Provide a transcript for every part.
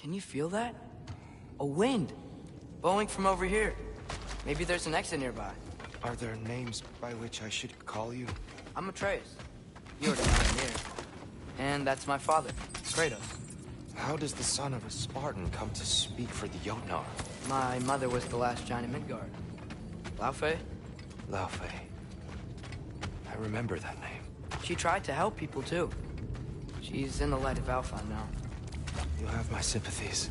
Can you feel that? A wind. Blowing from over here. Maybe there's an exit nearby. Are there names by which I should call you? I'm Atreus. You already know I'm here. And that's my father, Kratos. How does the son of a Spartan come to speak for the Jotnar? My mother was the last giant in Midgard. Laufey? Laufey. I remember that name. She tried to help people too. She's in the light of Alpha now. You have my sympathies.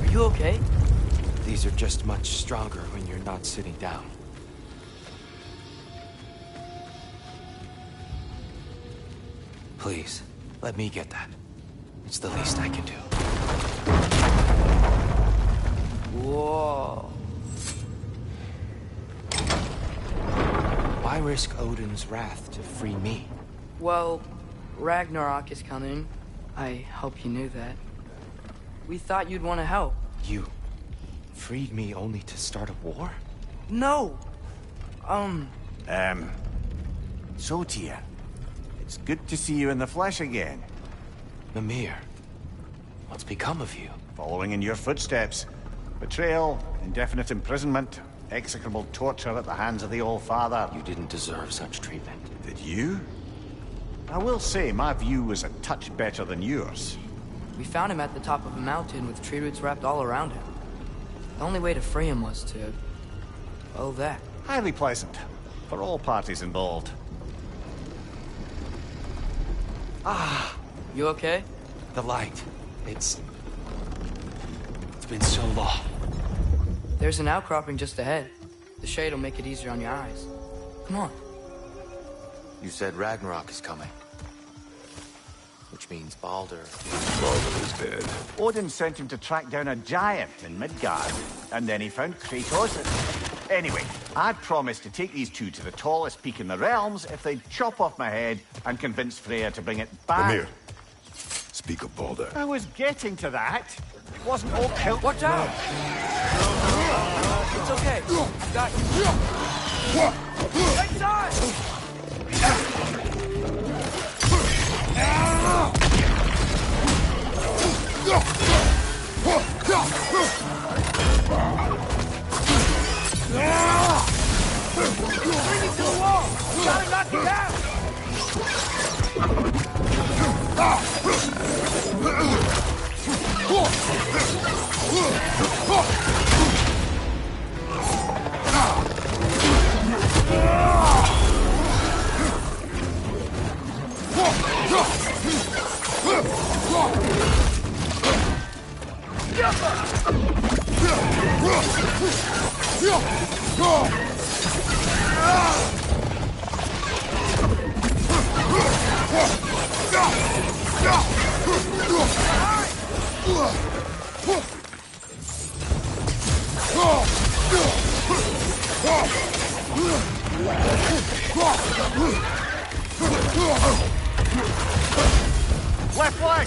Are you okay? These are just much stronger when you're not sitting down. Please, let me get that. It's the least I can do. Whoa. Why risk Odin's wrath to free me? Well, Ragnarok is coming. I hope you knew that. We thought you'd want to help. You freed me only to start a war? No! So Tyr, it's good to see you in the flesh again. Mimir, what's become of you? Following in your footsteps. Betrayal, indefinite imprisonment, execrable torture at the hands of the Old Father. You didn't deserve such treatment. Did you? I will say, my view was a touch better than yours. We found him at the top of a mountain with tree roots wrapped all around him. The only way to free him was to... well, that. Highly pleasant. For all parties involved. You okay? The light. It's been so long. There's an outcropping just ahead. The shade will make it easier on your eyes. Come on. You said Ragnarok is coming. Which means Baldur. Baldur is dead. Odin sent him to track down a giant in Midgard, and then he found Kratos. Anyway, I'd promised to take these two to the tallest peak in the realms if they'd chop off my head and convince Freya to bring it back. Mimir, speak of Baldur. I was getting to that. It wasn't all killed. Watch out! It's okay. I got you. Right side! Bring it to the wall! Gotta knock it down! Left leg!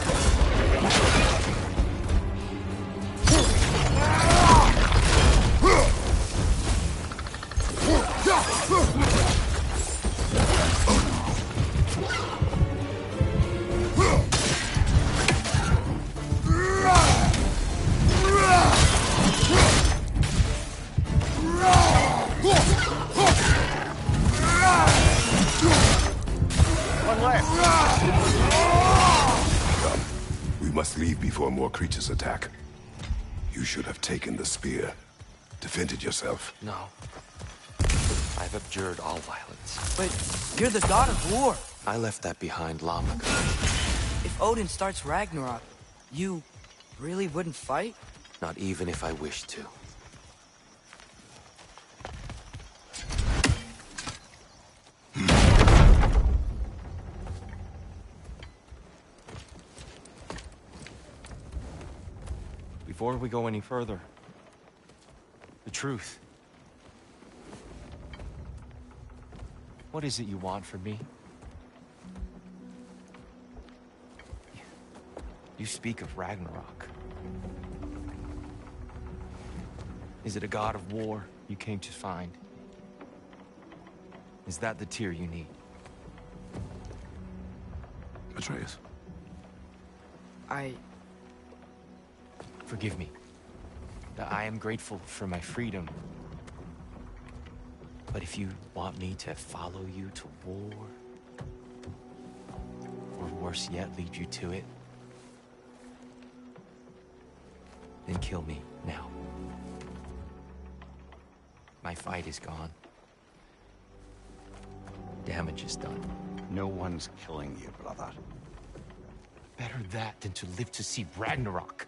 One left. Come, we must leave before more creatures attack. You should have taken the spear. Defended yourself. No. I've abjured all violence. But you're the god of war. I left that behind long ago. If Odin starts Ragnarok, you really wouldn't fight? Not even if I wished to. Before we go any further, the truth. What is it you want from me? You speak of Ragnarok. Is it a god of war you came to find? Is that the Tyr you need? Atreus. Forgive me. I am grateful for my freedom. But if you want me to follow you to war, or worse yet, lead you to it, then kill me now. My fight is gone. Damage is done. No one's killing you, brother. Better that than to live to see Ragnarok.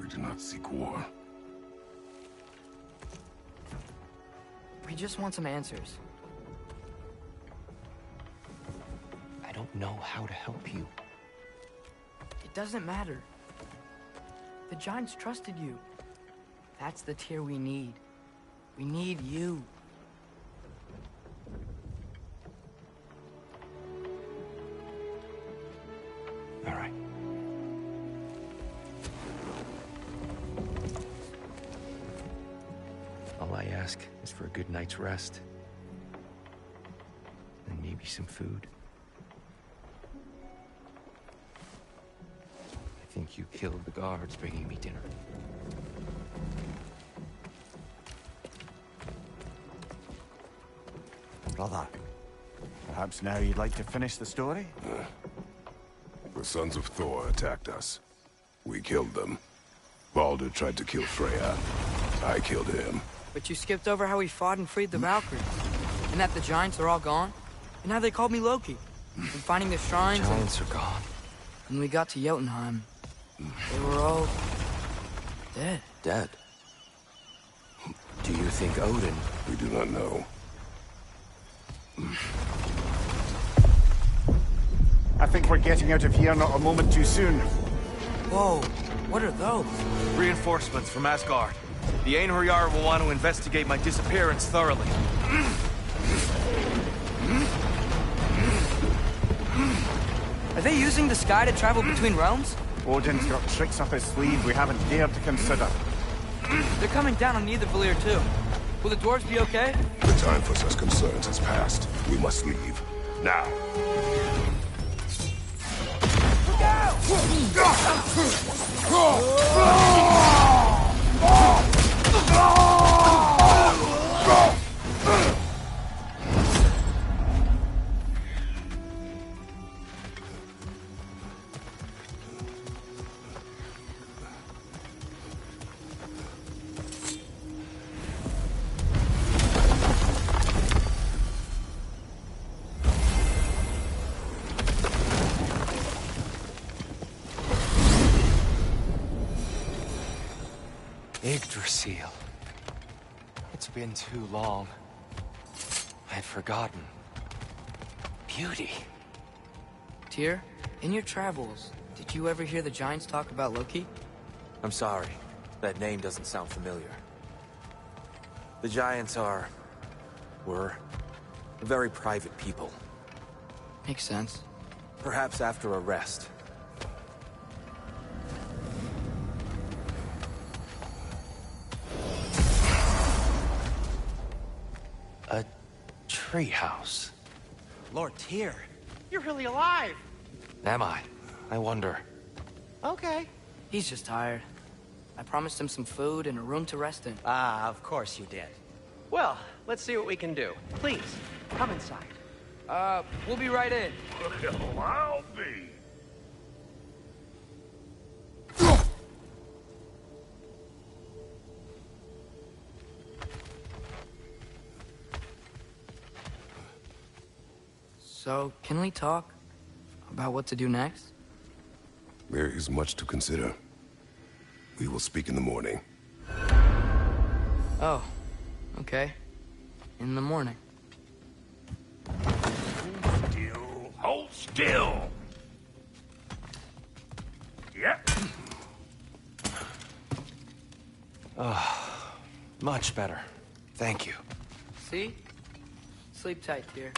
We do not seek war. We just want some answers. I don't know how to help you. It doesn't matter. The Giants trusted you. That's the Tyr we need. We need you. All right. All I ask is for a good night's rest. And maybe some food. I think you killed the guards bringing me dinner. Brother, perhaps now you'd like to finish the story? The sons of Thor attacked us. We killed them. Baldur tried to kill Freya. I killed him. But you skipped over how we fought and freed the Valkyries. And that the Giants are all gone. And how they called me Loki. And finding the shrines Giants are gone. and we got to Jotunheim. They were all... dead. Dead? Do you think Odin... We do not know. I think we're getting out of here not a moment too soon. Whoa, what are those? Reinforcements from Asgard. The Einherjar will want to investigate my disappearance thoroughly. Are they using the sky to travel between realms? Odin's got tricks up his sleeve we haven't dared to consider. They're coming down on Nidavellir too. Will the dwarves be okay? The time for such concerns has passed. We must leave. Now. Yggdrasil. It's been too long. I'd forgotten. Beauty. Tyr, in your travels, did you ever hear the Giants talk about Loki? I'm sorry. That name doesn't sound familiar. The Giants were very private people. Makes sense. Perhaps after a rest. A treehouse. Lord Tyr, you're really alive! Am I? I wonder. Okay. He's just tired. I promised him some food and a room to rest in. Ah, of course you did. Well, let's see what we can do. Please, come inside. We'll be right in. Well, I'll be. So, can we talk about what to do next? There is much to consider. We will speak in the morning. Oh, okay. In the morning. Still. Hold still. Yep. Much better. Thank you. See? Sleep tight, Tyr.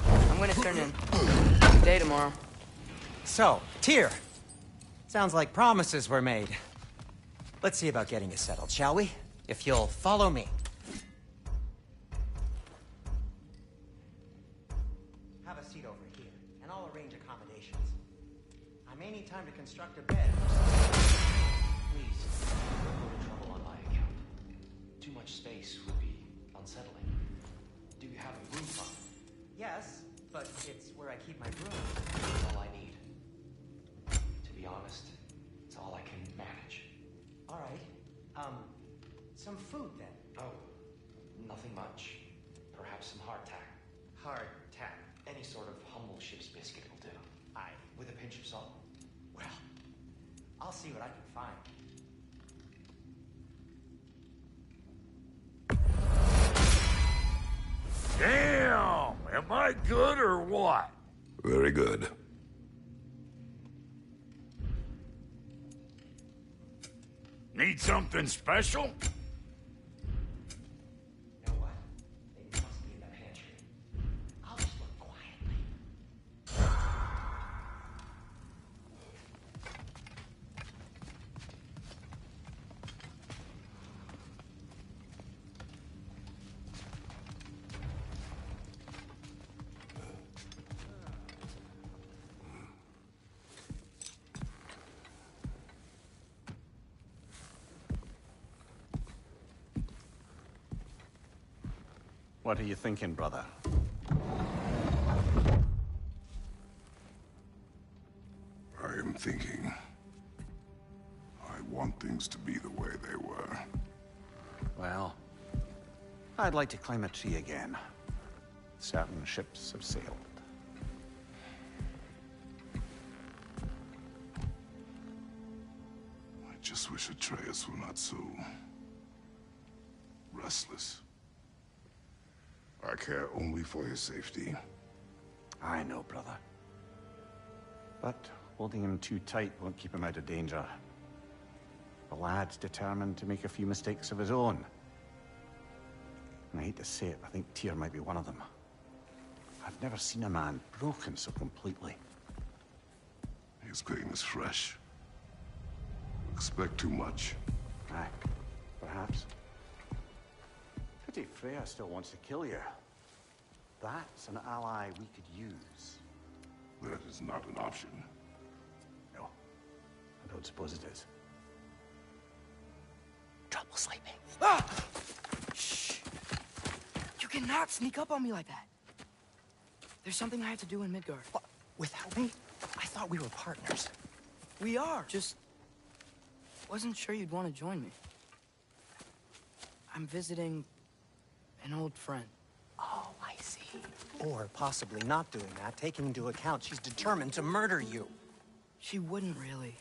I'm gonna turn in. Day tomorrow. So, Tyr. Sounds like promises were made. Let's see about getting you settled, shall we? If you'll follow me. Have a seat over here, and I'll arrange accommodations. I may need time to construct a bed. Please, don't go to trouble on my account. Too much space would be unsettling. Do you have a broom closet? Yes, but it's where I keep my broom. That's all I need. To be honest, it's all I can manage. All right. Some food then. Oh, nothing much. Perhaps some hardtack. Hardtack. Any sort of humble ship's biscuit will do. Aye. With a pinch of salt. Well, I'll see what I can find. Damn! Am I good or what? Very good. Need something special? You know what? They must be in the pantry. I'll just look quietly. What are you thinking, brother? I am thinking. I want things to be the way they were. Well, I'd like to climb a tree again. Certain ships have sailed. I just wish Atreus were not so restless. I care only for his safety. I know, brother. But holding him too tight won't keep him out of danger. The lad's determined to make a few mistakes of his own. And I hate to say it, I think Tyr might be one of them. I've never seen a man broken so completely. His pain is fresh. Expect too much. Aye, perhaps. Pity Freya still wants to kill you. That's an ally we could use. That is not an option. No, I don't suppose it is. Trouble sleeping. Ah! Shh! You cannot sneak up on me like that. There's something I have to do in Midgard. What? Without me? I thought we were partners. We are. Just wasn't sure you'd want to join me. I'm visiting an old friend. Oh, I see. Or possibly not doing that, taking into account she's determined to murder you. She wouldn't really.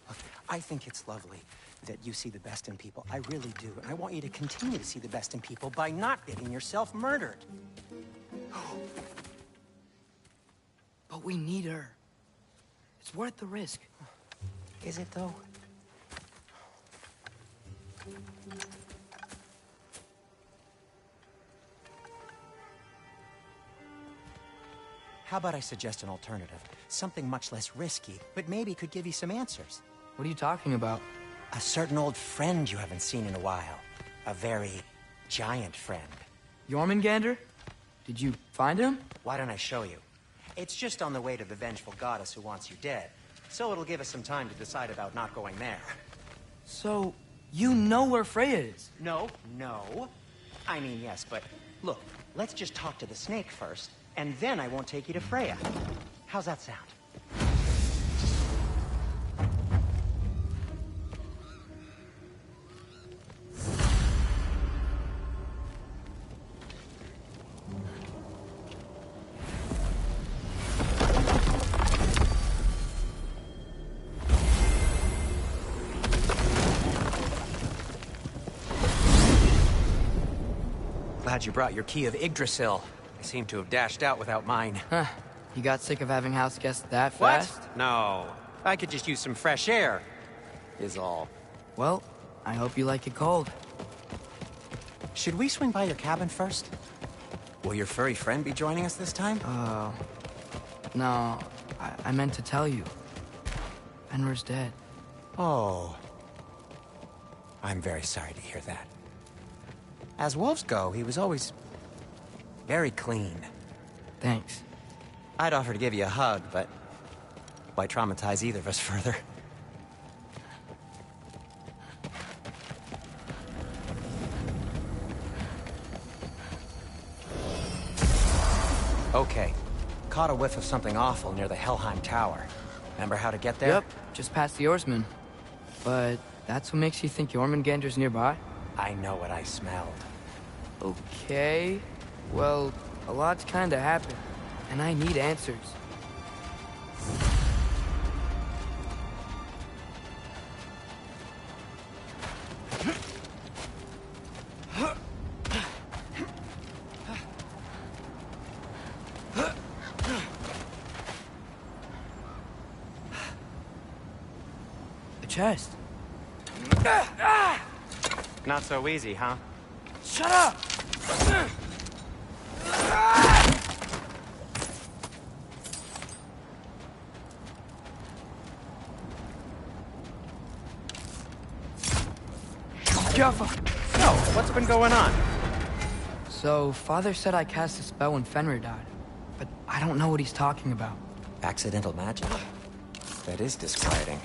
Look, I think it's lovely that you see the best in people. I really do. And I want you to continue to see the best in people by not getting yourself murdered. But we need her. It's worth the risk. Is it, though? How about I suggest an alternative? Something much less risky, but maybe could give you some answers. What are you talking about? A certain old friend you haven't seen in a while. A very giant friend. Jormungandr? Did you find him? Why don't I show you? It's just on the way to the vengeful goddess who wants you dead. So it'll give us some time to decide about not going there. So, you know where Freya is? No. I mean, yes, but look, let's just talk to the snake first, and then I won't take you to Freya. How's that sound? Glad you brought your key of Yggdrasil. I seem to have dashed out without mine. Huh. You got sick of having house guests that What? fast? No. I could just use some fresh air, is all. Well, I hope you like it cold. Should we swing by your cabin first? Will your furry friend be joining us this time? No, I meant to tell you. Fenrir's dead. Oh. I'm very sorry to hear that. As wolves go, he was always very clean. Thanks. I'd offer to give you a hug, but why traumatize either of us further? Okay. Caught a whiff of something awful near the Helheim Tower. Remember how to get there? Yep, just past the oarsman. But that's what makes you think Jormungandr's nearby? I know what I smelled. Okay. Well, a lot's kinda happened, and I need answers. A chest. Not so easy, huh? Shut up! Jaffa! So, what's been going on? So, Father said I cast a spell when Fenrir died, but I don't know what he's talking about. Accidental magic? That is disquieting.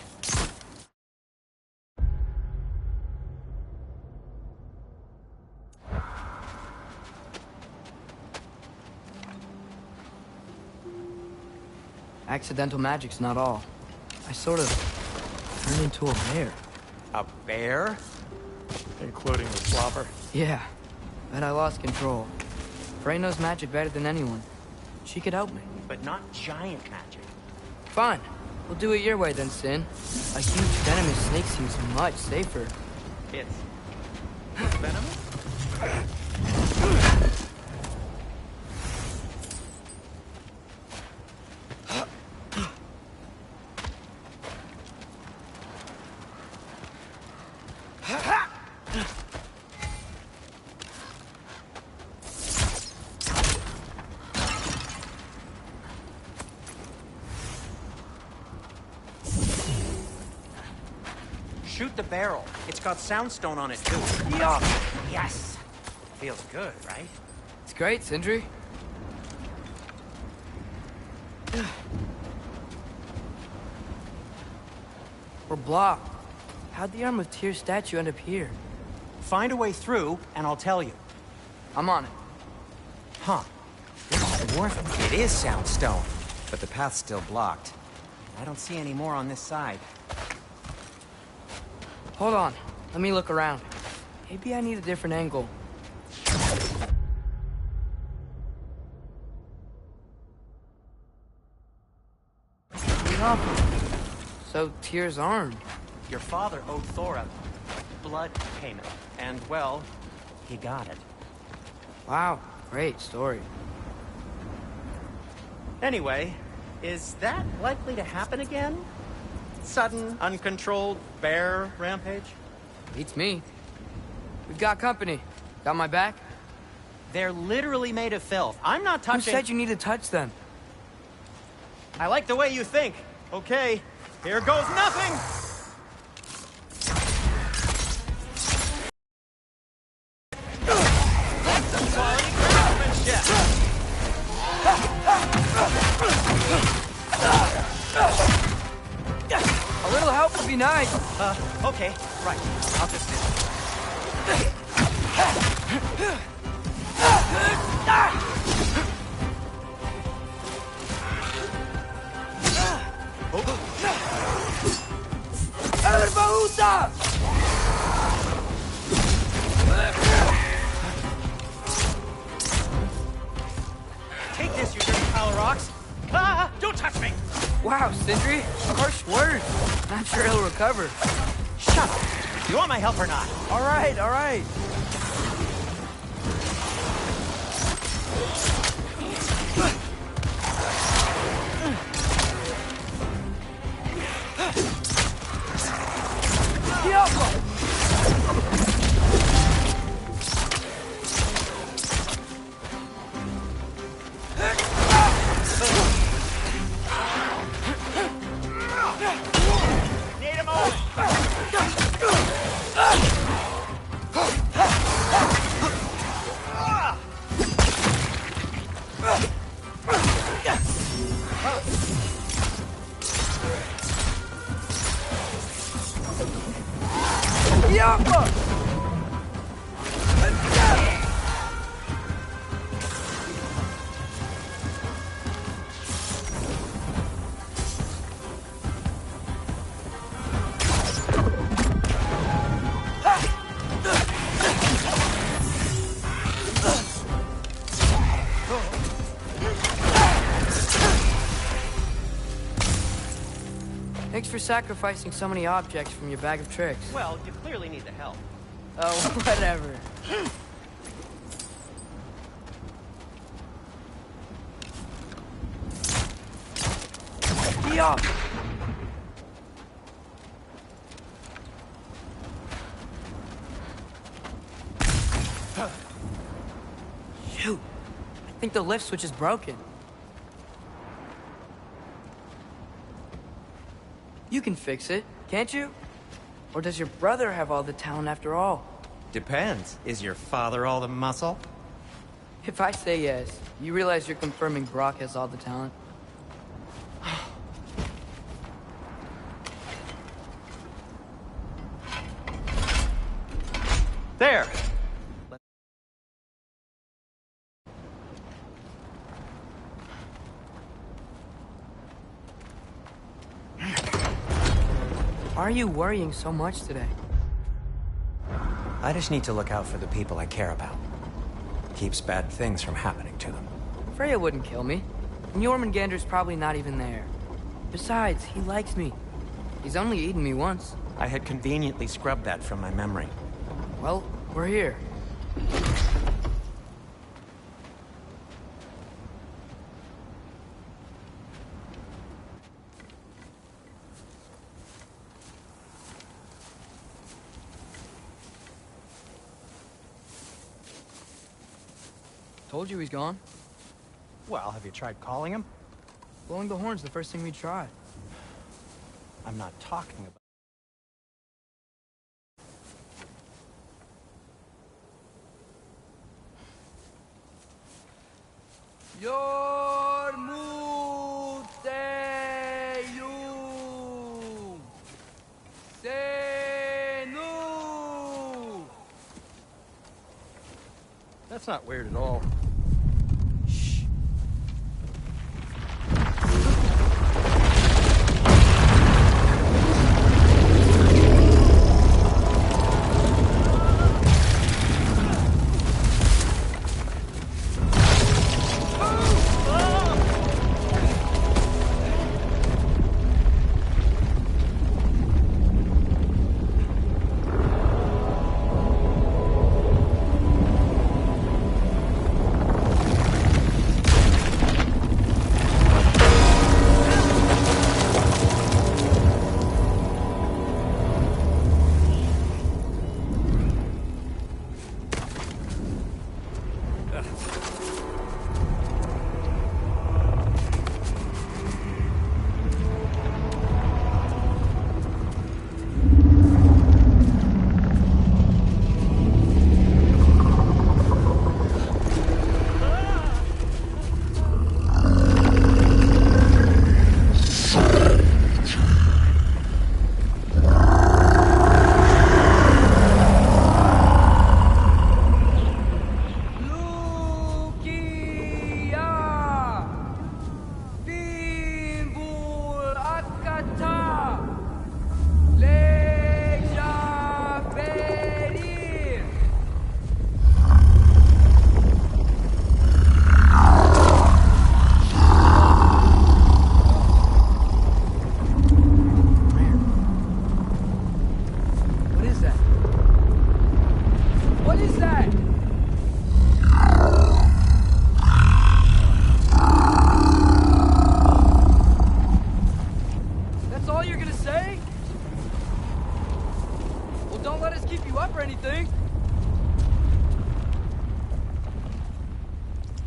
Accidental magic's not all. I sort of turned into a bear. A bear? Including the slobber. Yeah, but I lost control. Frey knows magic better than anyone. She could help me. But not giant magic. Fine. We'll do it your way then, Sin. A huge venomous snake seems much safer. It's venomous? Shoot the barrel. It's got soundstone on it, too. Yeah. Yes! Feels good, right? It's great, Sindri. We're blocked. How'd the Arm of Tears statue end up here? Find a way through, and I'll tell you. I'm on it. Huh. This is dwarven. It is soundstone, but the path's still blocked. I don't see any more on this side. Hold on. Let me look around. Maybe I need a different angle. So, Tyr's armed. Your father owed Thor a blood payment, and, well, he got it. Wow, great story. Anyway, is that likely to happen again? Sudden, uncontrolled bear rampage? Beats me. We've got company. Got my back? They're literally made of filth. I'm not touching— Who said you need to touch them? I like the way you think. Okay, here goes nothing! Quality craftsmanship! A little help would be nice. Okay, right. I'll just do it. Take this, you dirty pile of rocks! Ah! Don't touch me! Wow, Sindri, harsh words. Not sure he'll recover. Shut up! You want my help or not? All right, all right. Need him all! Thanks for sacrificing so many objects from your bag of tricks. Well, you clearly need the help. Oh, whatever. Yeah. Shoot. I think the lift switch is broken. You can fix it, can't you? Or does your brother have all the talent after all? Depends. Is your father all the muscle? If I say yes, you realize you're confirming Brock has all the talent? There! Why are you worrying so much today? I just need to look out for the people I care about. Keeps bad things from happening to them. Freya wouldn't kill me. And Jormungandr's probably not even there. Besides, he likes me. He's only eaten me once. I had conveniently scrubbed that from my memory. Well, we're here. Told you he's gone. Well, have you tried calling him? Blowing the horn's the first thing we tried. I'm not talking about... Yormuteyum Senu. That's not weird at all.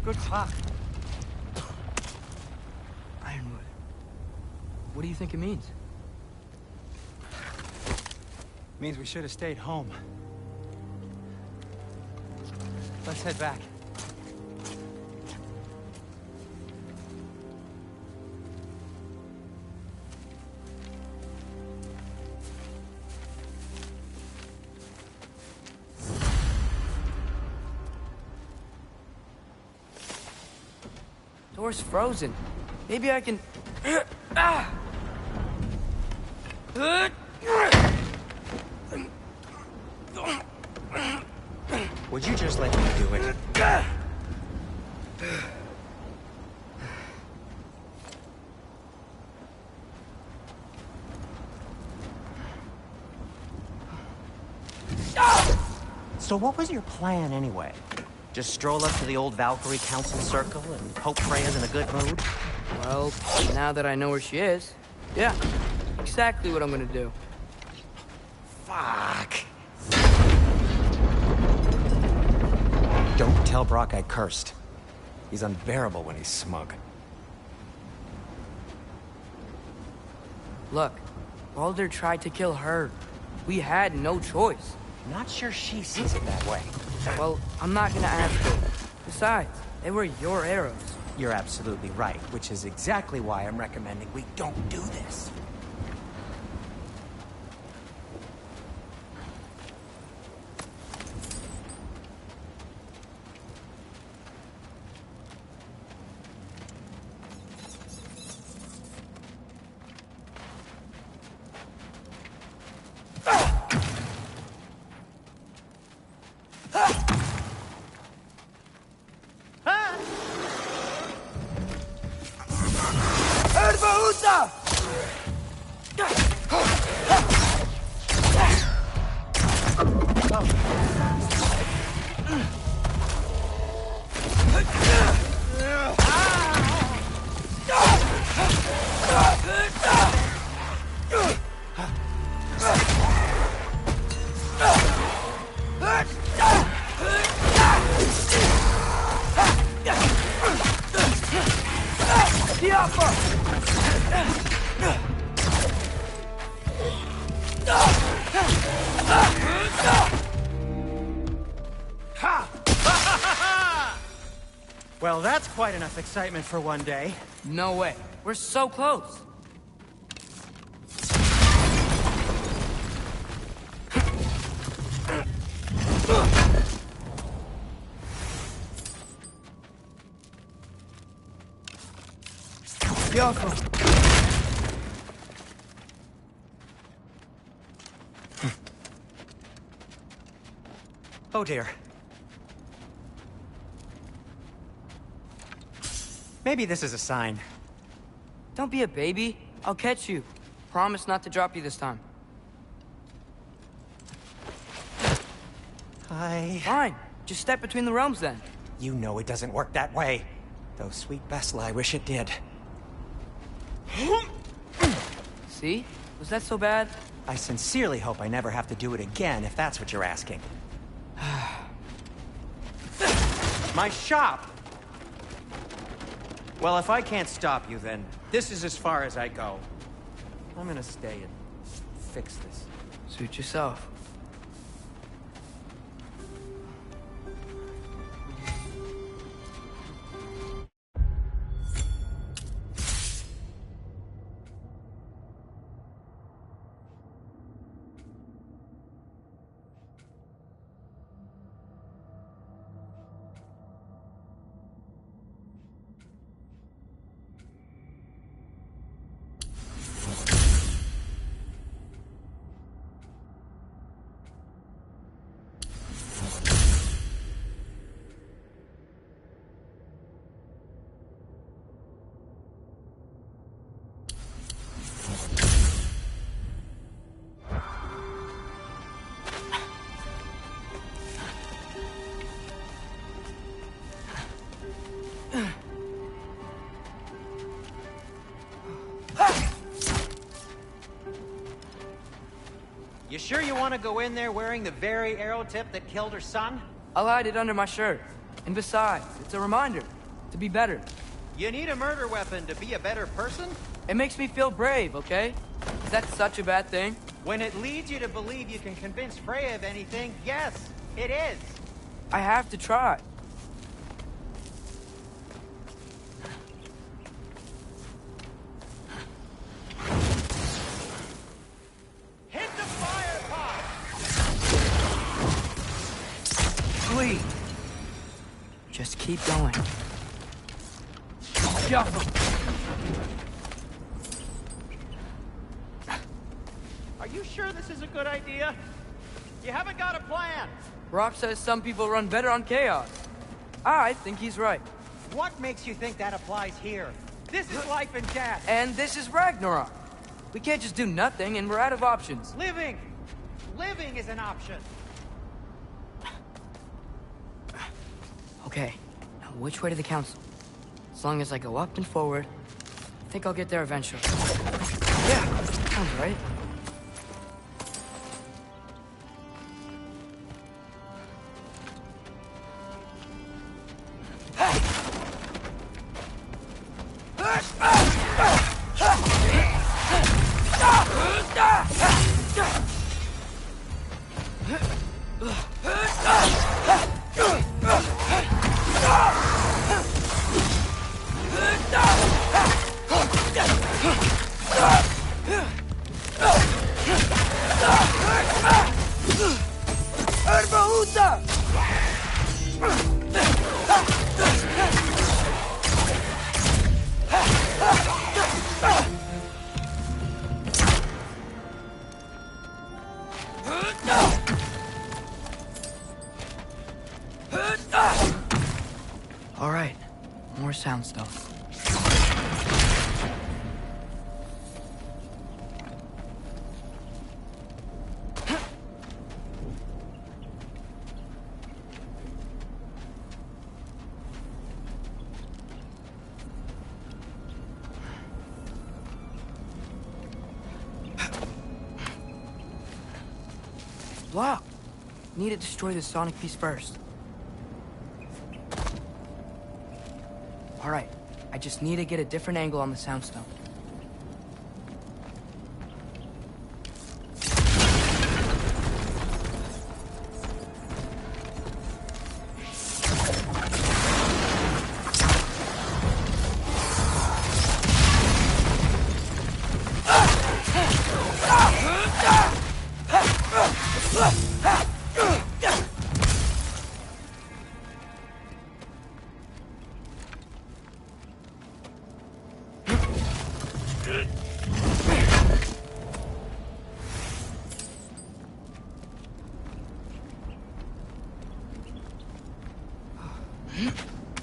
Good talk. Ironwood. What do you think it means? Means we should have stayed home. Let's head back. door's frozen. Maybe I can... Ah! Would you just let me do it? So what was your plan anyway? Just stroll up to the old Valkyrie Council Circle and hope Freya's in a good mood? Well, now that I know where she is, yeah, exactly what I'm gonna do. Fuck. Don't tell Brock I cursed. He's unbearable when he's smug. Look, Baldur tried to kill her. We had no choice. Not sure she sees it that way. Well, I'm not gonna ask her. Besides, they were your arrows. You're absolutely right, which is exactly why I'm recommending we don't do this. Well, that's quite enough excitement for one day. No way. We're so close. Careful. Oh dear. Maybe this is a sign. Don't be a baby. I'll catch you. Promise not to drop you this time. Fine. Just step between the realms then. You know it doesn't work that way. Though sweet Bessel, I wish it did. See? Was that so bad? I sincerely hope I never have to do it again, if that's what you're asking. My shop! Well, if I can't stop you, then this is as far as I go. I'm gonna stay and fix this. Suit yourself. You sure you want to go in there wearing the very arrow tip that killed her son? I'll hide it under my shirt. And besides, it's a reminder to be better. You need a murder weapon to be a better person? It makes me feel brave, okay? Is that such a bad thing? When it leads you to believe you can convince Freya of anything, yes, it is. I have to try. Hit the fire pot! Please. Just keep going. Are you sure this is a good idea? You haven't got a plan. Rock says some people run better on chaos. I think he's right. What makes you think that applies here? This is life and death. And this is Ragnarok. We can't just do nothing, and we're out of options. Living! Living is an option. Okay, now which way to the council? As long as I go up and forward, I think I'll get there eventually. Yeah, sounds right. All right, more sound stuff. Wow, need to destroy the sonic piece first. All right, I just need to get a different angle on the soundstone.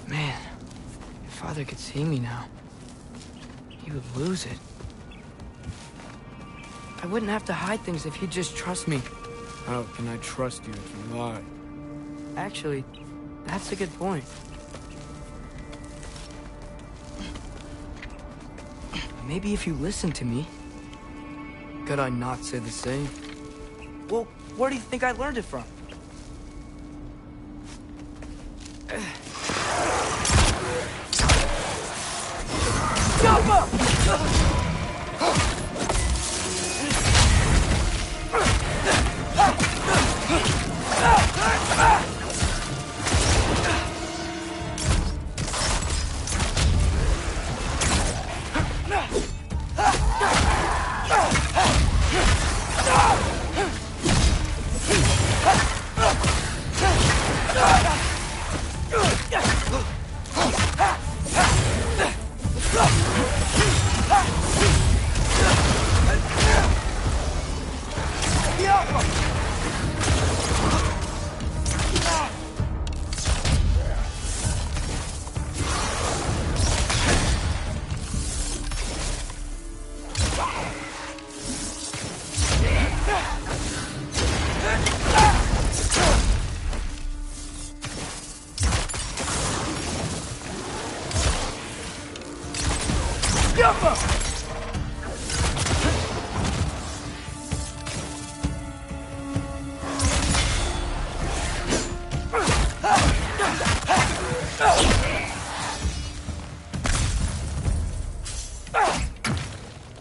Man, if Father could see me now, he would lose it. I wouldn't have to hide things if he'd just trust me. How can I trust you if you lie? Actually, that's a good point. Maybe if you listen to me. Could I not say the same? Well, where do you think I learned it from? Jump up!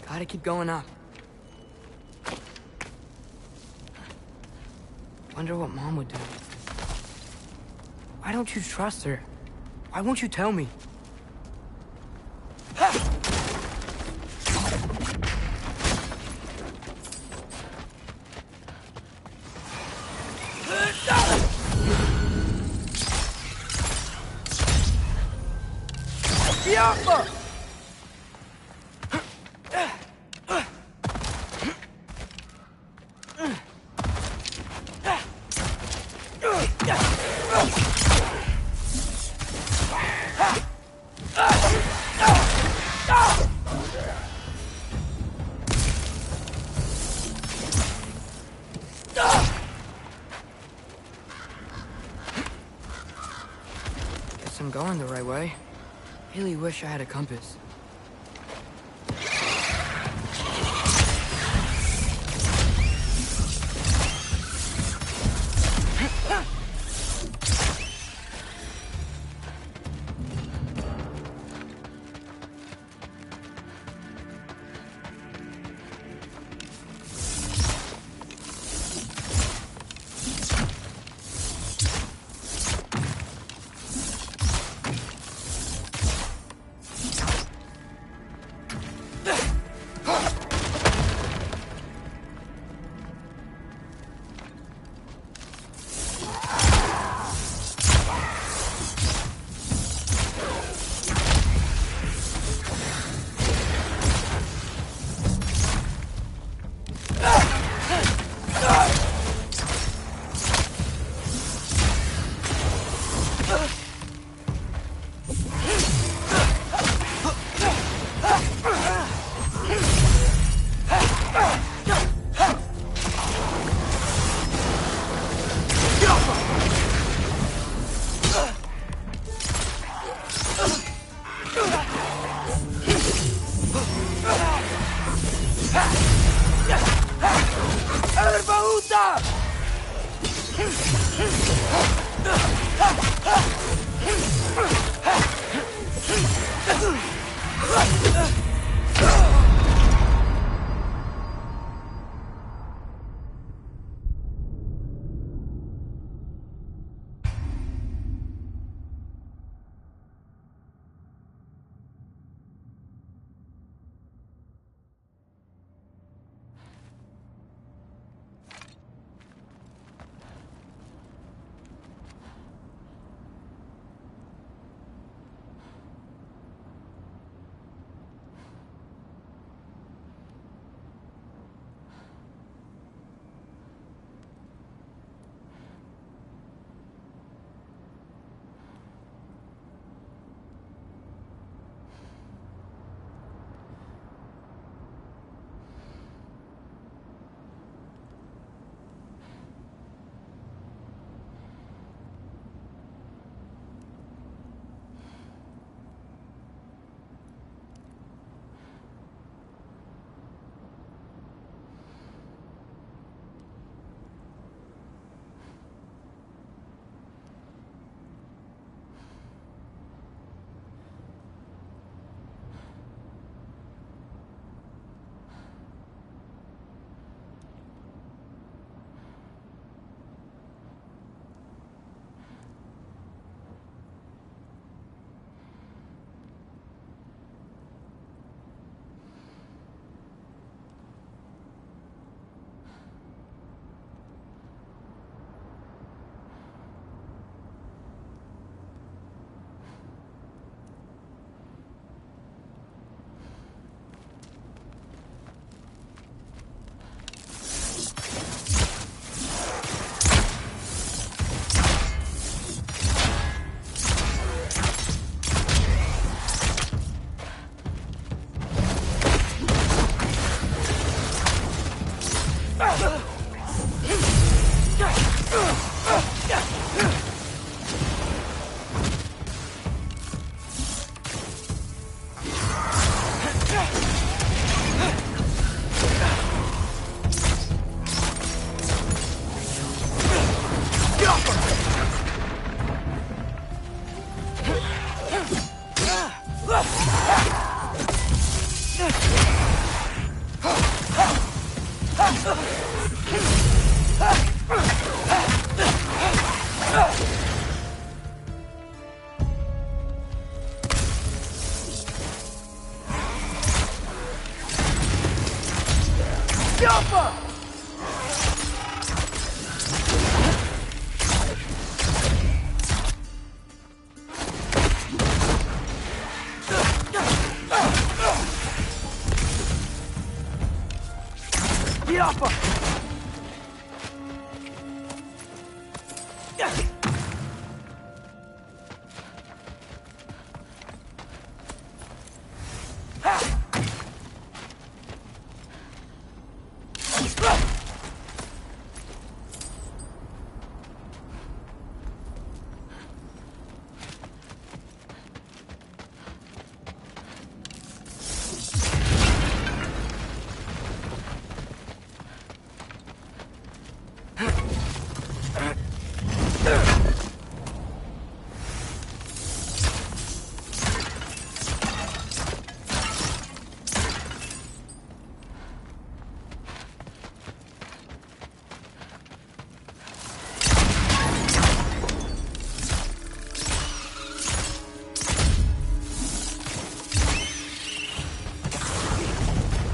Gotta keep going up. Wonder what Mom would do. Why don't you trust her? Why won't you tell me? Bianca! going the right way. Really wish I had a compass.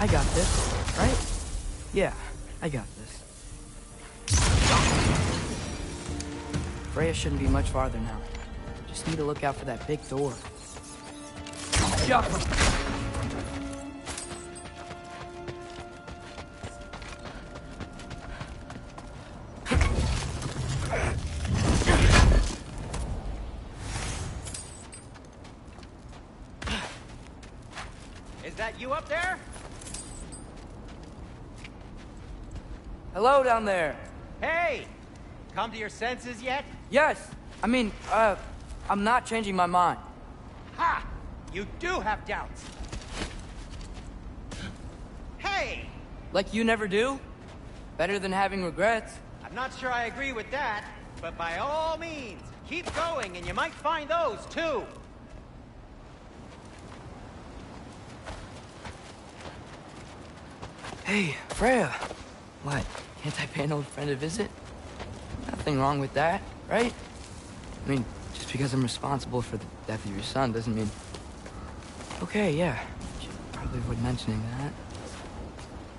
I got this, right? Yeah, I got this. Freya shouldn't be much farther now. Just need to look out for that big door. Jump! Is that you up there? Hello down there. Hey! Come to your senses yet? Yes, I mean, I'm not changing my mind. Ha! You do have doubts. Hey! Like you never do? Better than having regrets. I'm not sure I agree with that, but by all means, keep going and you might find those too. Hey, Freya. What? Can't I pay an old friend a visit? Nothing wrong with that, right? I mean, just because I'm responsible for the death of your son doesn't mean... Okay, yeah. Should probably avoid mentioning that.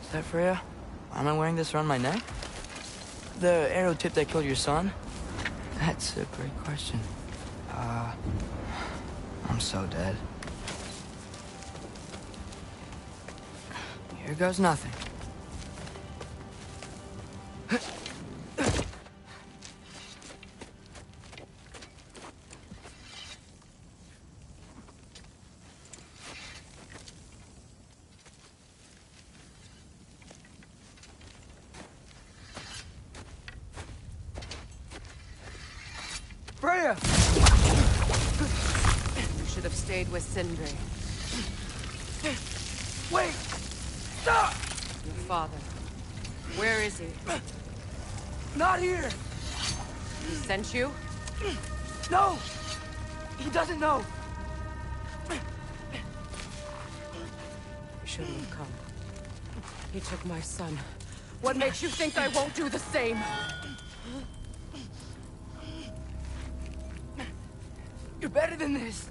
Is that Freya? Why am I wearing this around my neck? The arrow tip that killed your son? That's a great question. I'm so dead. Here goes nothing. Freya! You should have stayed with Sindri. Wait! Stop! Your father. Where is he? Not here! He sent you? No! He doesn't know! You shouldn't have come. He took my son. What makes you think I won't do the same? You're better than this!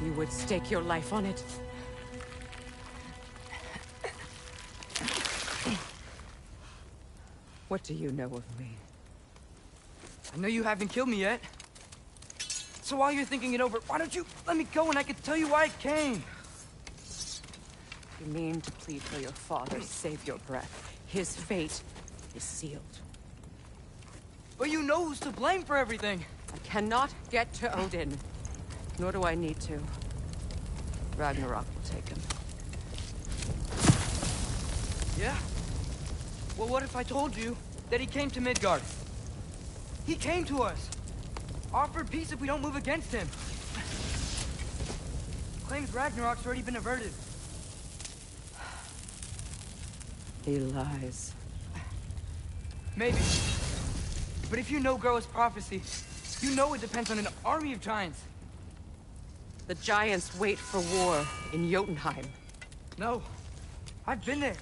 You would stake your life on it. What do you know of me? I know you haven't killed me yet. So while you're thinking it over, why don't you let me go and I can tell you why I came? You mean to plead for your father, save your breath. His fate is sealed. But you know who's to blame for everything. I cannot get to Odin. Nor do I need to. Ragnarok will take him. Yeah? Well, what if I told you that he came to Midgard? He came to us. Offered peace if we don't move against him. Claims Ragnarok's already been averted. He lies. Maybe. But if you know Groa's prophecy, you know it depends on an army of giants. The giants wait for war in Jotunheim. No. I've been there.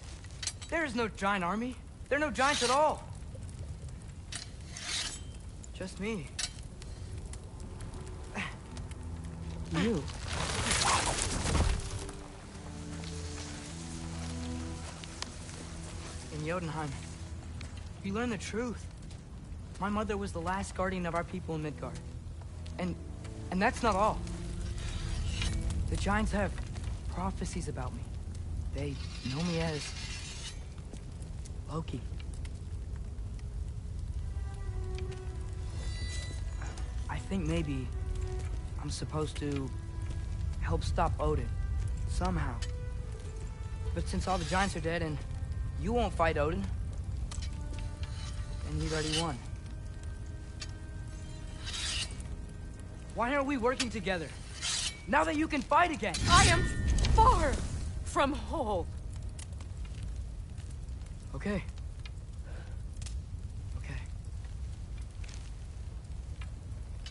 There is no giant army. There are no giants at all. Just me. You. In Jotunheim, you learn the truth. My mother was the last guardian of our people in Midgard. And that's not all. The giants have prophecies about me. They know me as Loki. I think maybe I'm supposed to help stop Odin, somehow. But since all the giants are dead and you won't fight Odin, then you've already won. Why aren't we working together? Now that you can fight again! I am far from whole. Okay. Okay.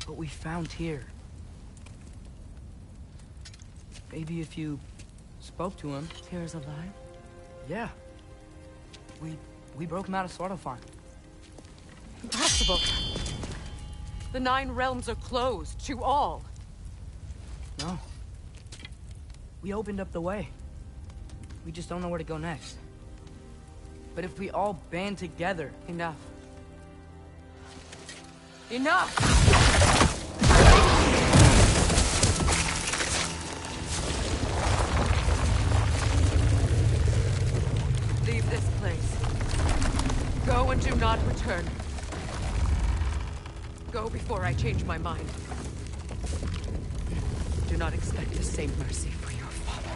What we found here, maybe if you spoke to him. Tyr's alive? Yeah. We broke him out of Svartalfheim. Impossible. The 9 realms are closed to all. No. We opened up the way. We just don't know where to go next. But if we all band together... Enough. Enough! Leave this place. Go and do not return. Go before I change my mind. Do not expect the same mercy for your father.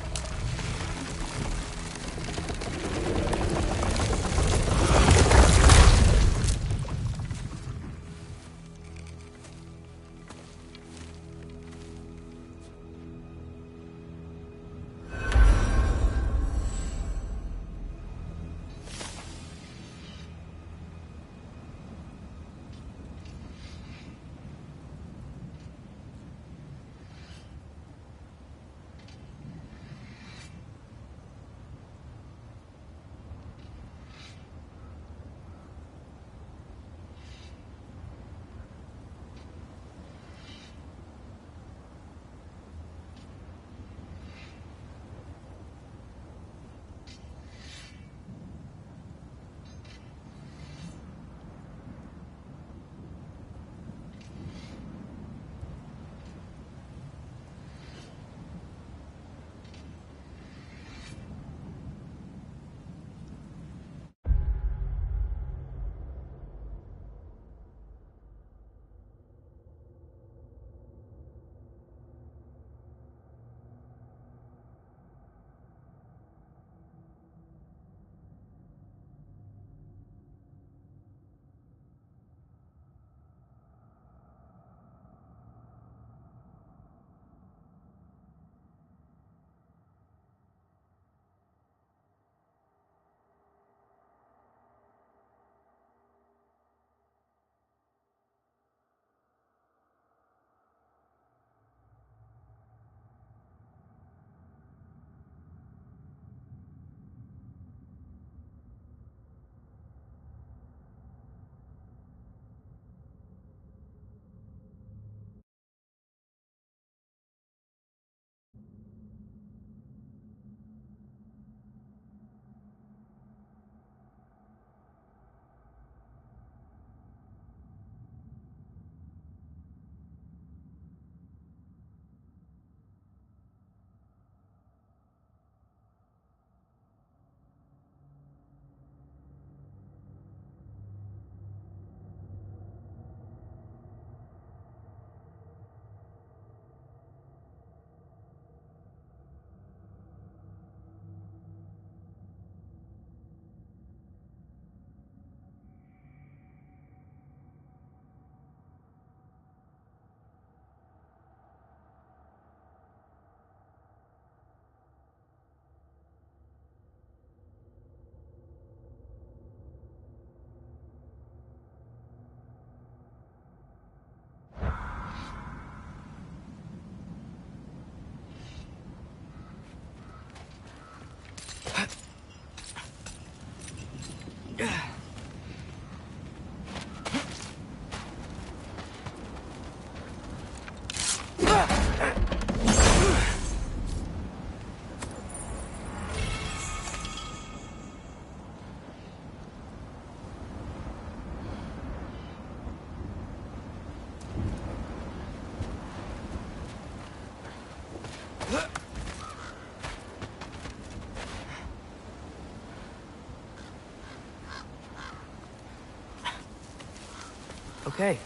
Okay,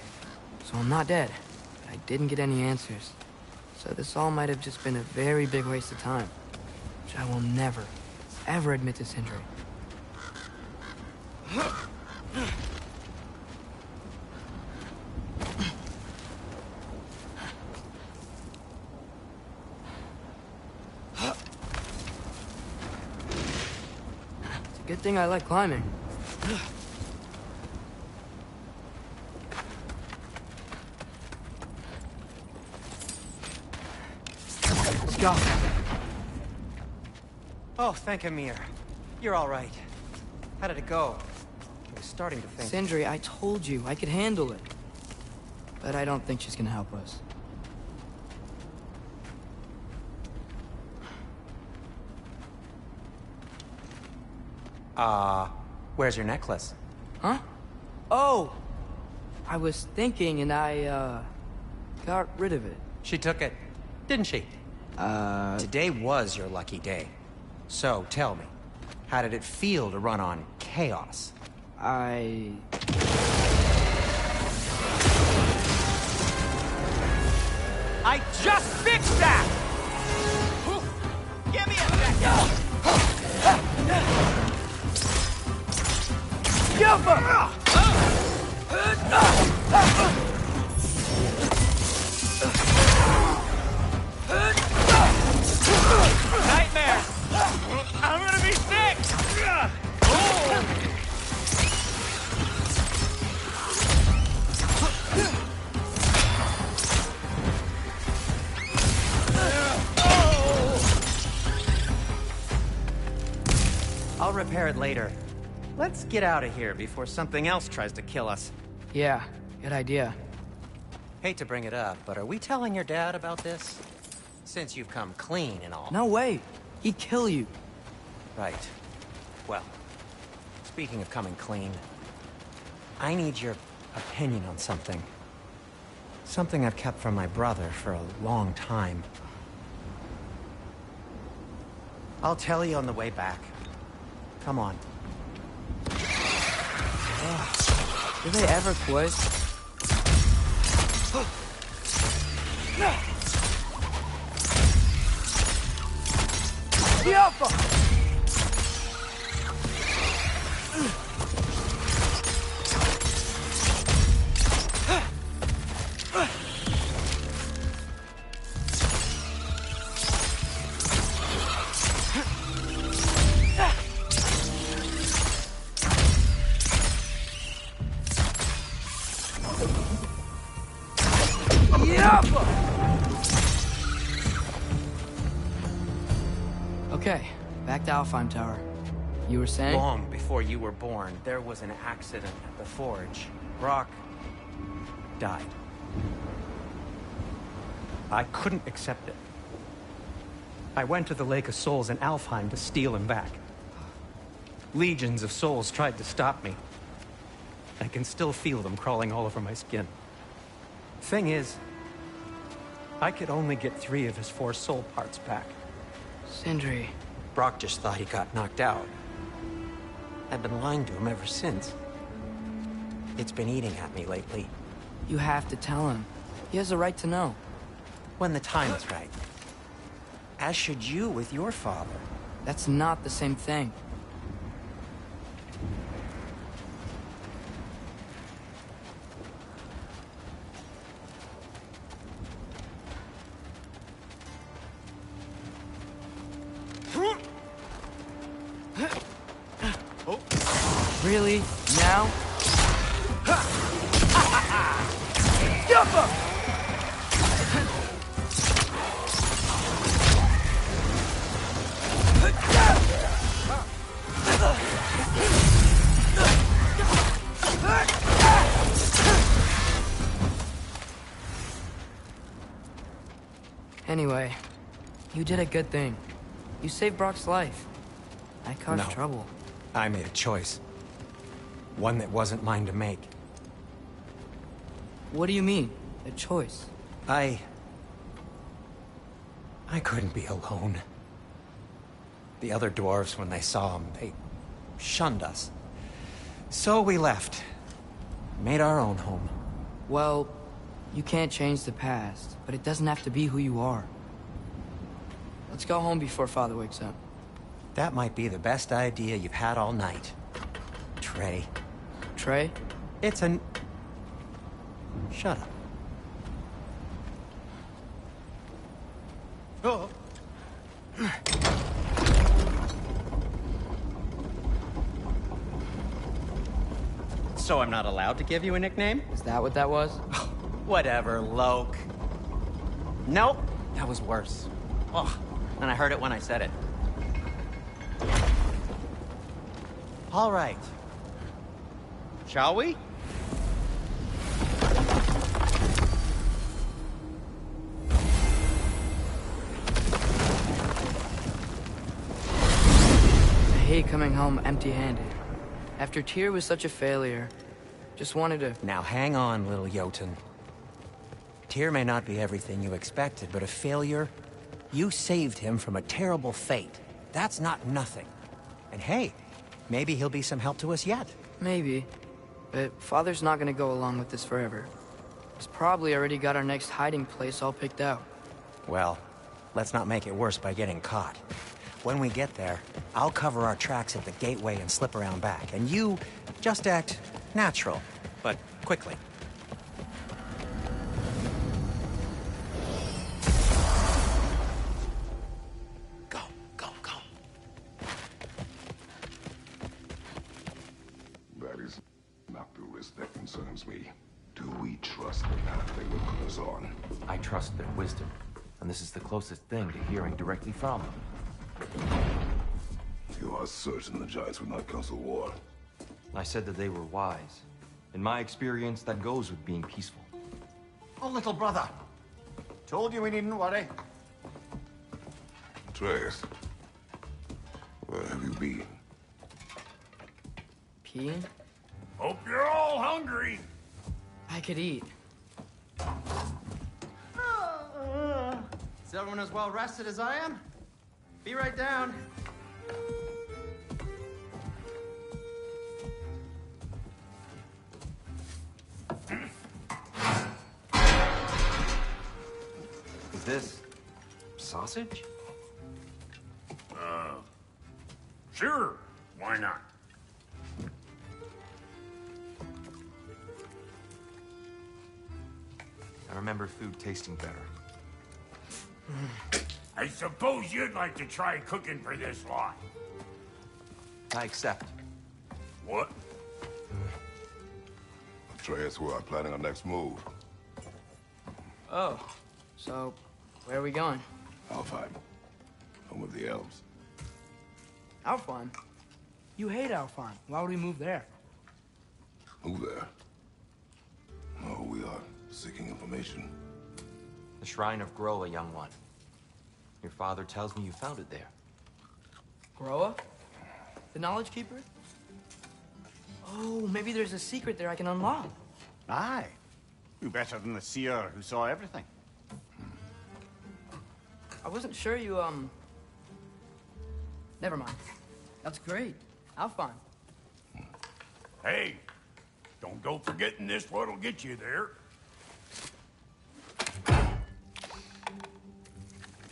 so I'm not dead, but I didn't get any answers. So this all might have just been a very big waste of time, which I will never, ever admit to Sindri. It's a good thing I like climbing. Let's go. Oh, thank Amir. You're all right. How did it go? I was starting to think... Sindri, I told you I could handle it. But I don't think she's gonna help us. Where's your necklace? Huh? Oh! I was thinking and I, got rid of it. She took it, didn't she? Today was your lucky day. So, tell me, how did it feel to run on chaos? I just fixed that! Give me a second! Nightmare! I'm gonna be sick! I'll repair it later. Let's get out of here before something else tries to kill us. Yeah, good idea. Hate to bring it up, but are we telling your dad about this? Since you've come clean and all. No way! He'd kill you. Right. Well, speaking of coming clean, I need your opinion on something. Something I've kept from my brother for a long time. I'll tell you on the way back. Come on. Do they ever quit? Okay, back to Alfheim Tower. You were saying? Long before you were born, there was an accident at the forge. Brock died. I couldn't accept it. I went to the Lake of Souls in Alfheim to steal him back. Legions of souls tried to stop me. I can still feel them crawling all over my skin. Thing is, I could only get 3 of his 4 soul parts back. Sindri. Brock just thought he got knocked out. I've been lying to him ever since. It's been eating at me lately. You have to tell him. He has a right to know. When the time is right. As should you with your father. That's not the same thing. Really? Now? Anyway, you did a good thing. You saved Brock's life. I caused trouble. I made a choice. One that wasn't mine to make. What do you mean? A choice? I couldn't be alone. The other dwarves, when they saw him, they shunned us. So we left. Made our own home. Well, you can't change the past, but it doesn't have to be who you are. Let's go home before Father wakes up. That might be the best idea you've had all night. Trey. Trey? It's an... Shut up. Oh. So I'm not allowed to give you a nickname? Is that what that was? Whatever, Loke. Oh, Nope, that was worse. Ugh, and I heard it when I said it. All right. Shall we? I hate coming home empty-handed. After Tyr was such a failure, just wanted to... Now hang on, little Jotun. Tyr may not be everything you expected, but a failure? You saved him from a terrible fate. That's not nothing. And hey, maybe he'll be some help to us yet. Maybe. But Father's not gonna go along with this forever. He's probably already got our next hiding place all picked out. Well, let's not make it worse by getting caught. When we get there, I'll cover our tracks at the gateway and slip around back. And you just act natural, but quickly. Go, go, go. That is not the risk that concerns me. Do we trust the path they will put us on? I trust their wisdom, and this is the closest thing to hearing directly from them. You are certain the Giants would not counsel war? I said that they were wise. In my experience, that goes with being peaceful. Oh, little brother. Told you we needn't worry. Atreus, where have you been? Peeing? Hope you're all hungry. I could eat. Is everyone as well rested as I am? Be right down. Is this sausage? Sure, why not? I remember food tasting better. I suppose you'd like to try cooking for this lot. I accept. What? Atreus, we are planning our next move. Oh, so where are we going? Alfheim, home of the elves. Alfheim? You hate Alfheim. Why would we move there? Who there? No, we are seeking information. The Shrine of Groa, young one. Your father tells me you found it there. Groa? The Knowledge Keeper? Oh, maybe there's a secret there I can unlock. Aye. Who better than the seer who saw everything? I wasn't sure you, Never mind. That's great. Alfheim. Hey, don't go forgetting this what'll get you there.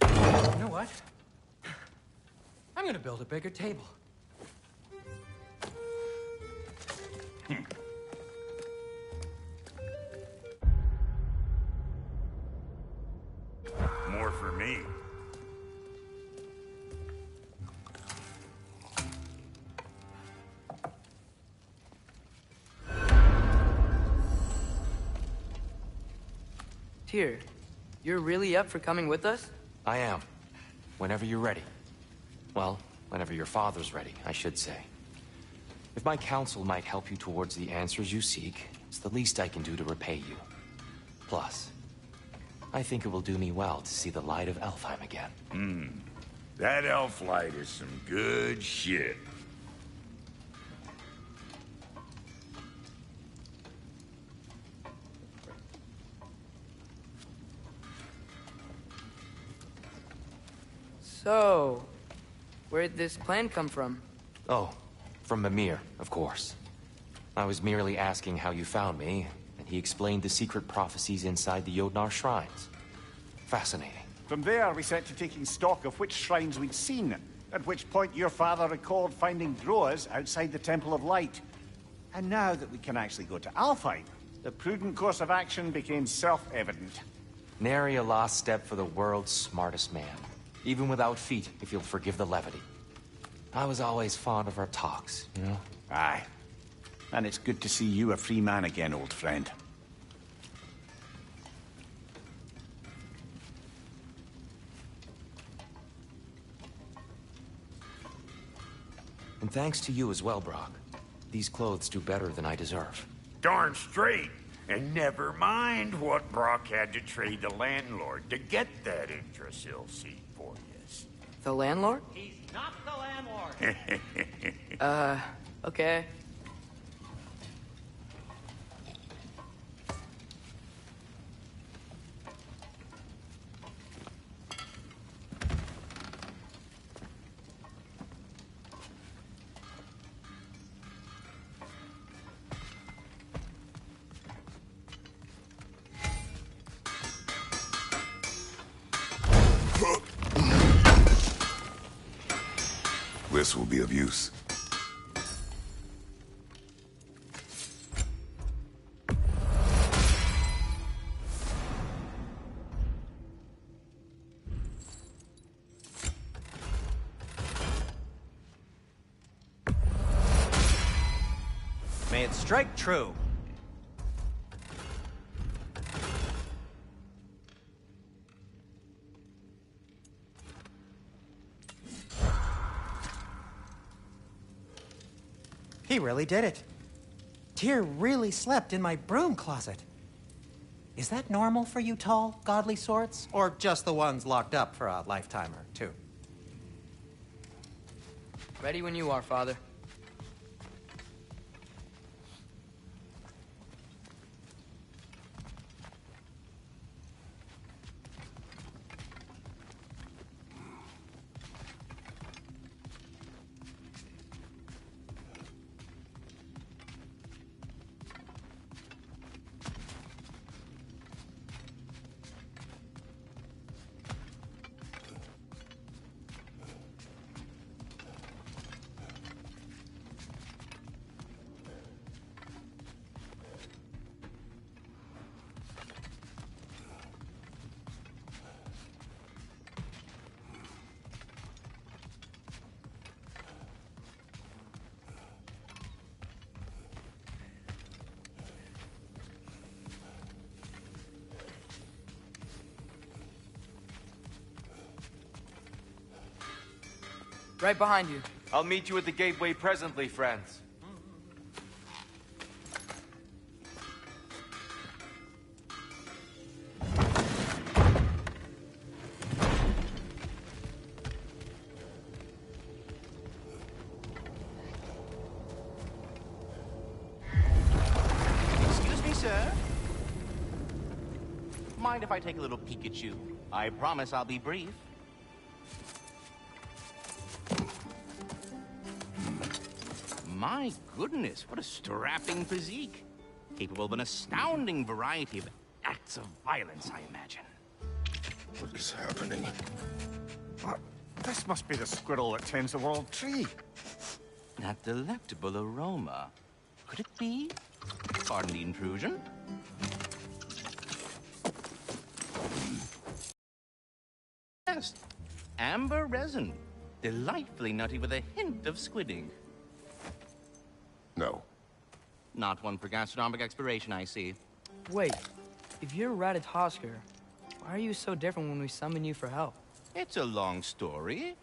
You know what? I'm gonna build a bigger table. More for me. Tyr, you're really up for coming with us? I am. Whenever you're ready. Well, whenever your father's ready, I should say. If my counsel might help you towards the answers you seek, it's the least I can do to repay you. Plus, I think it will do me well to see the light of Alfheim again. That elf light is some good shit. So, where'd this plan come from? Oh, from Mimir, of course. I was merely asking how you found me, and he explained the secret prophecies inside the Jotnar shrines. Fascinating. From there, we set to taking stock of which shrines we'd seen, at which point your father recalled finding Groas outside the Temple of Light. And now that we can actually go to Alfheim, the prudent course of action became self-evident. Nary a lost step for the world's smartest man. Even without feet, if you'll forgive the levity. I was always fond of our talks, you know? Aye. And it's good to see you a free man again, old friend. And thanks to you as well, Brock. These clothes do better than I deserve. Darn straight. And never mind what Brock had to trade the landlord to get that Yggdrasil seed for you. The landlord? He's not the landlord. Okay. This will be of use. May it strike true. He really did it. Tyr really slept in my broom closet. Is that normal for you tall, godly sorts? Or just the ones locked up for a lifetime or two? Ready when you are, Father. Right behind you. I'll meet you at the gateway presently, friends. Excuse me, sir. Mind if I take a little peek at you? I promise I'll be brief. My goodness, what a strapping physique. Capable of an astounding variety of acts of violence, I imagine. What is happening? This must be the squirrel that tends the world tree. That delectable aroma. Could it be? Pardon the intrusion. Yes, amber resin. Delightfully nutty with a hint of squid ink. No. Not one for gastronomic exploration, I see. Wait, if you're Ratatoskr, why are you so different when we summon you for help? It's a long story.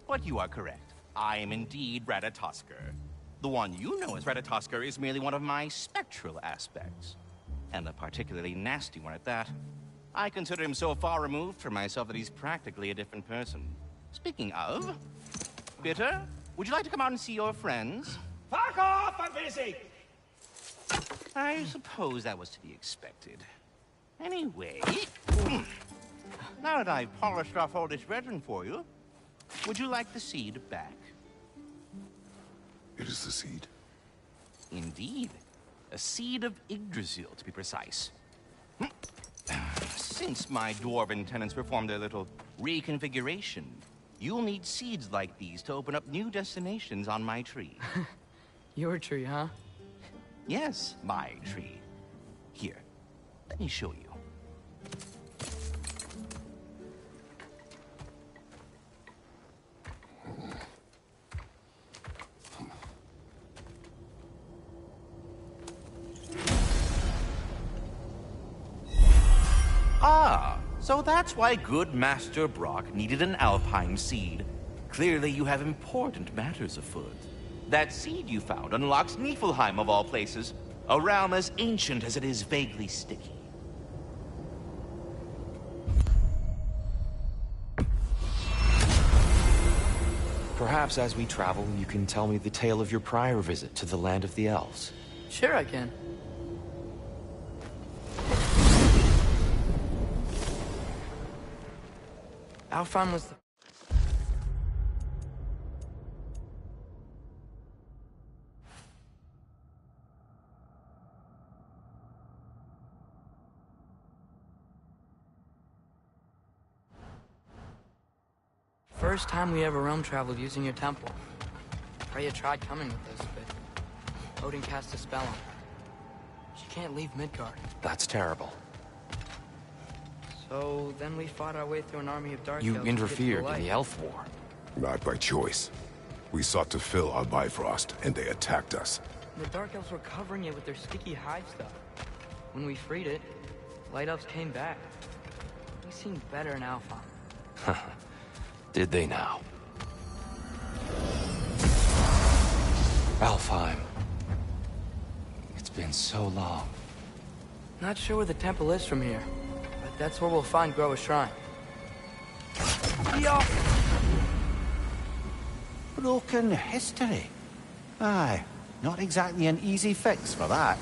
But you are correct. I am indeed Ratatoskr. The one you know as Ratatoskr is merely one of my spectral aspects. And a particularly nasty one at that. I consider him so far removed from myself that he's practically a different person. Speaking of, Bitter, would you like to come out and see your friends? Fuck off! I'm busy! I suppose that was to be expected. Anyway, now that I've polished off all this resin for you, would you like the seed back? It is the seed. Indeed. A seed of Yggdrasil, to be precise. Since my dwarven tenants performed their little reconfiguration, you'll need seeds like these to open up new destinations on my tree. Your tree, huh? Yes, my tree. Here, let me show you. Ah, so that's why good Master Brock needed an alpine seed. Clearly you have important matters afoot. That seed you found unlocks Niflheim of all places, a realm as ancient as it is vaguely sticky. Perhaps as we travel, you can tell me the tale of your prior visit to the land of the elves. Sure I can. Alfheim was the... first time we ever realm traveled using your temple. Freya tried coming with us, but Odin cast a spell on her. She can't leave Midgard. That's terrible. So then we fought our way through an army of dark You elves to get to interfered in light. the Elf War. Not by choice. We sought to fill our Bifrost, and they attacked us. The dark elves were covering it with their sticky hive stuff. When we freed it, light elves came back. We seemed better in Alfheim. Did they now? Alfheim. It's been so long. Not sure where the temple is from here, but that's where we'll find Groa's shrine. Yo! Broken history. Aye, not exactly an easy fix for that.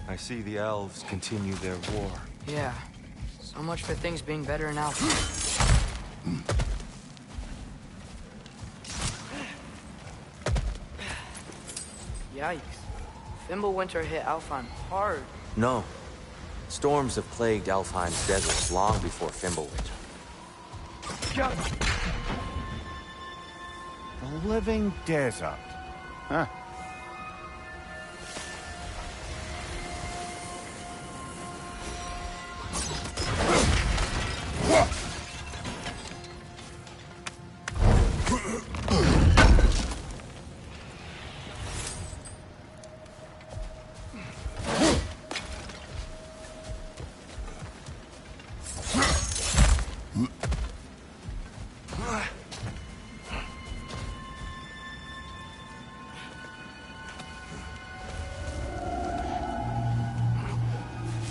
I see the elves continue their war. Yeah, so much for things being better in Alfheim. Yikes. Fimbulwinter hit Alfheim hard. No. Storms have plagued Alfheim's deserts long before Fimbulwinter. A living desert. Huh.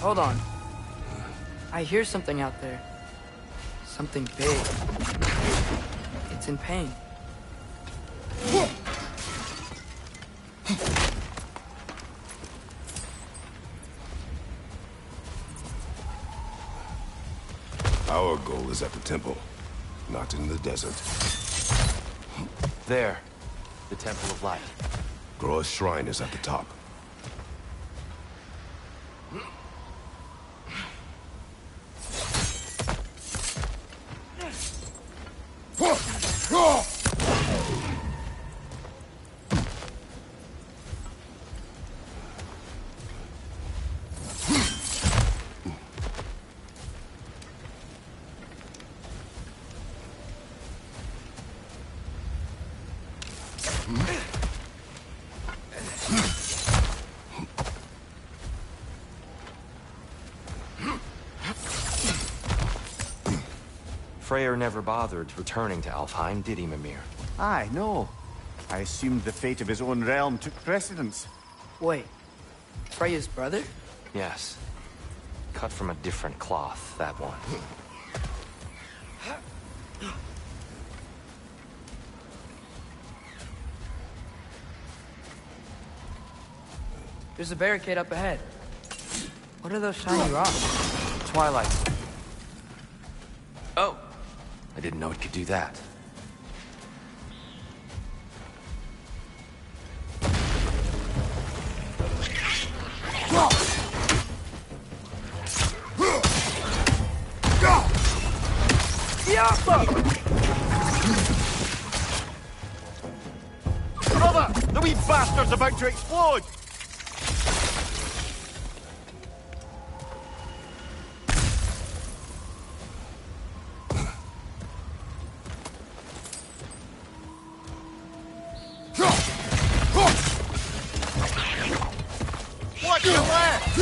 Hold on. I hear something out there. Something big. It's in pain. Our goal is at the temple, not in the desert. There. The Temple of Light. Groa's shrine is at the top. Freyr never bothered returning to Alfheim, did he, Mimir? Aye, no. I assumed the fate of his own realm took precedence. Wait. Freya's brother? Yes. Cut from a different cloth, that one. There's a barricade up ahead. What are those shiny rocks? Twilight. Oh! I didn't know it could do that. Brother! The wee bastard's about to explode! Watch your left!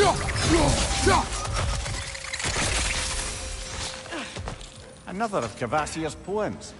Another of Cavassier's poems.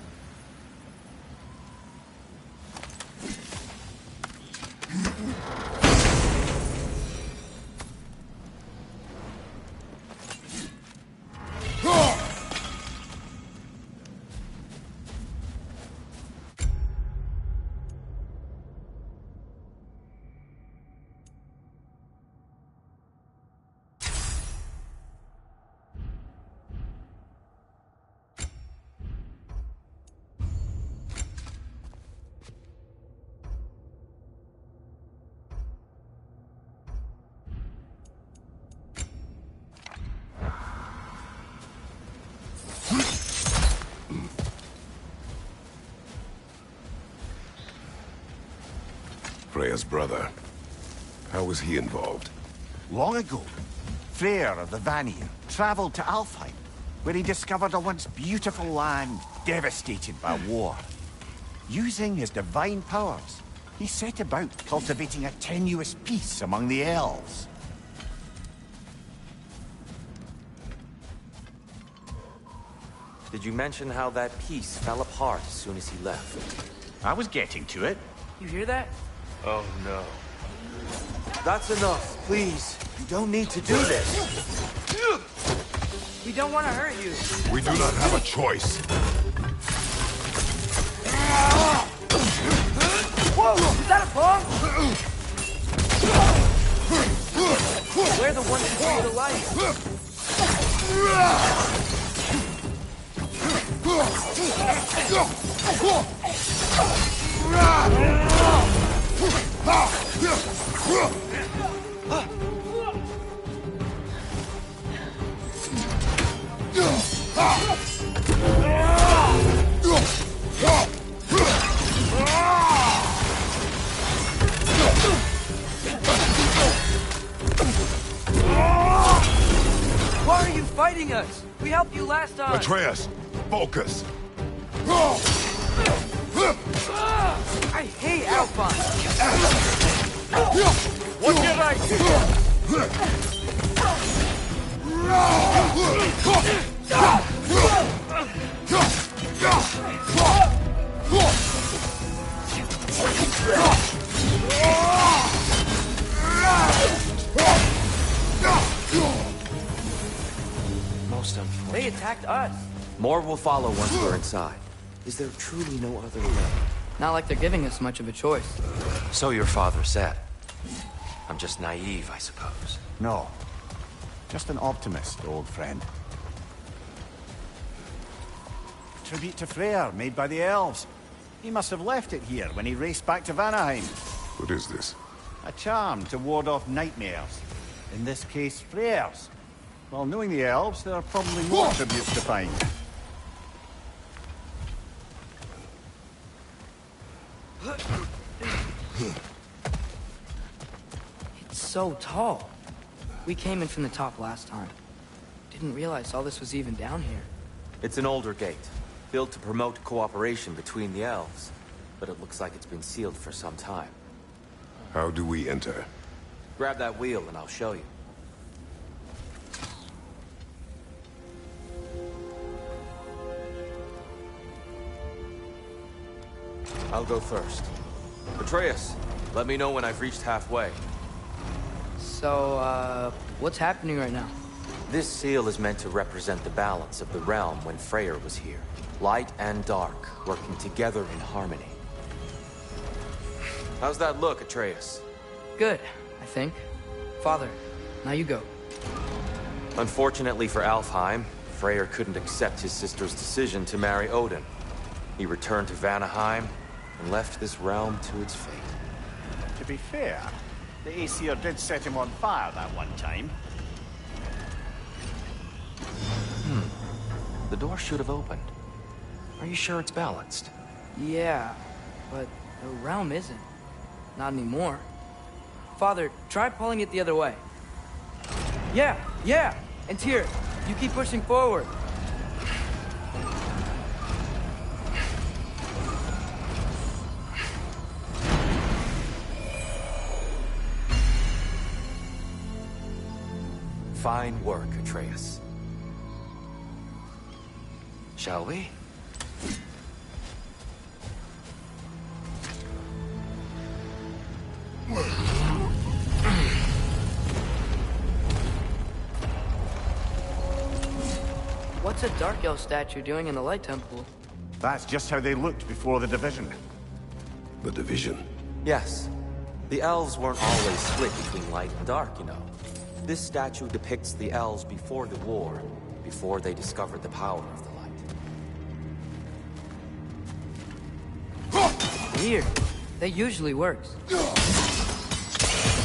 Freya's brother. How was he involved? Long ago, Freyr of the Vanir traveled to Alfheim, where he discovered a once beautiful land devastated by war. Using his divine powers, he set about cultivating a tenuous peace among the elves. Did you mention how that peace fell apart as soon as he left? I was getting to it. You hear that? Oh no. That's enough, please. You don't need to do this. We don't want to hurt you. We do not have a choice. Whoa! Is that a bomb? We're the ones who bring the light. Why are you fighting us? We helped you last time. Atreus, focus. I hate Alphonse. What's your right? Most unfortunate. They attacked us. More will follow once we're inside. Is there truly no other way? Not like they're giving us much of a choice. So your father said. I'm just naive, I suppose. No. Just an optimist, old friend. Tribute to Freyr, made by the elves. He must have left it here when he raced back to Vanaheim. What is this? A charm to ward off nightmares. In this case, Freyr's. Well, knowing the elves, there are probably more tributes to find. It's so tall. We came in from the top last time. Didn't realize all this was even down here. It's an older gate, built to promote cooperation between the elves. But it looks like it's been sealed for some time. How do we enter? Grab that wheel and I'll show you. I'll go first. Atreus, let me know when I've reached halfway. So, what's happening right now? This seal is meant to represent the balance of the realm when Freyr was here. Light and dark, working together in harmony. How's that look, Atreus? Good, I think. Father, now you go. Unfortunately for Alfheim, Freyr couldn't accept his sister's decision to marry Odin. He returned to Vanaheim and left this realm to its fate. To be fair, the Aesir did set him on fire that one time. The door should have opened. Are you sure it's balanced? Yeah, but the realm isn't. Not anymore. Father, try pulling it the other way. Yeah! And Tyr, you keep pushing forward. Fine work, Atreus. Shall we? What's a Dark Elf statue doing in the Light Temple? That's just how they looked before the division. The division. Yes. The elves weren't always split between light and dark, you know. This statue depicts the elves before the war, before they discovered the power of the light. Weird. That usually works.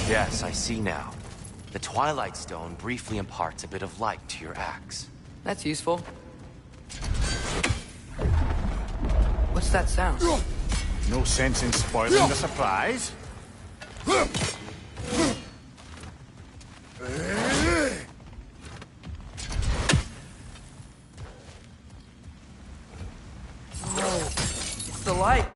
Yes, I see now. The Twilight Stone briefly imparts a bit of light to your axe. That's useful. What's that sound? No sense in spoiling the surprise. It's the light.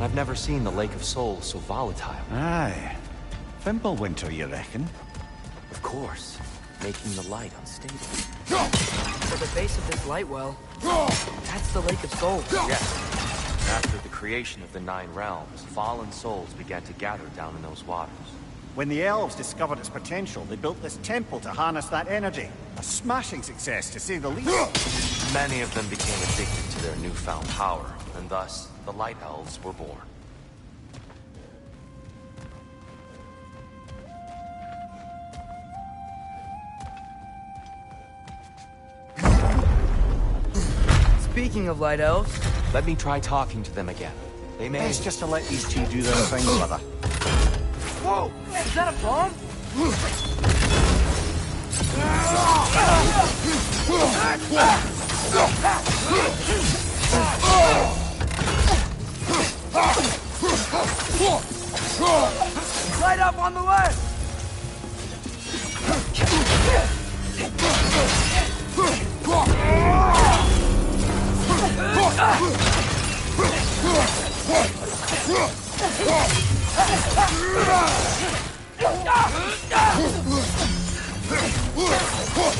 I've never seen the Lake of Souls so volatile. Aye. Winter, you reckon? Of course, making the light unstable. At the base of this light well, that's the Lake of Souls. Yes. After the creation of the Nine Realms, fallen souls began to gather down in those waters. When the elves discovered its potential, they built this temple to harness that energy. A smashing success, to say the least. Many of them became addicted to their newfound power, and thus, the Light Elves were born. Speaking of Light Elves... Let me try talking to them again. They may... Best just to let these two do their thing, brother. Whoa! Is that a bomb? Light up on the left!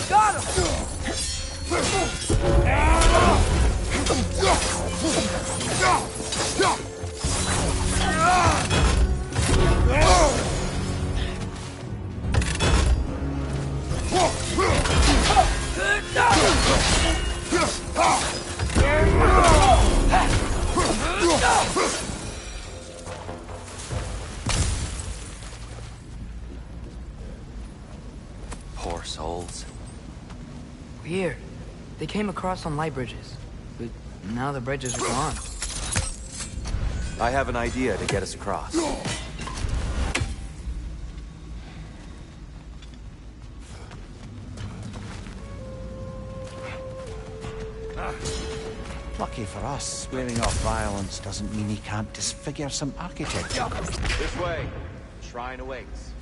Got him! Poor souls. Weird. They came across on light bridges, but now the bridges are gone. I have an idea to get us across. Lucky for us, swearing off violence doesn't mean he can't disfigure some architecture. This way. Shrine awaits.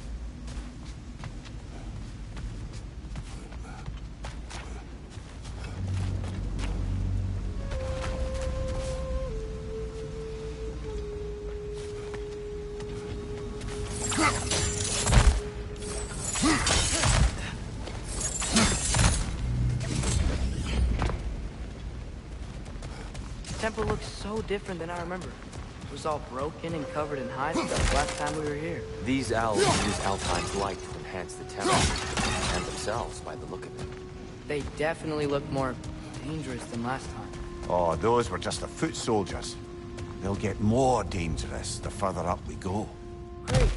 The temple looks so different than I remember. It was all broken and covered in high stuff last time we were here. These elves use Alphine's light to enhance the temple, and themselves by the look of it. They definitely look more dangerous than last time. Oh, those were just the foot soldiers. They'll get more dangerous the further up we go. Great.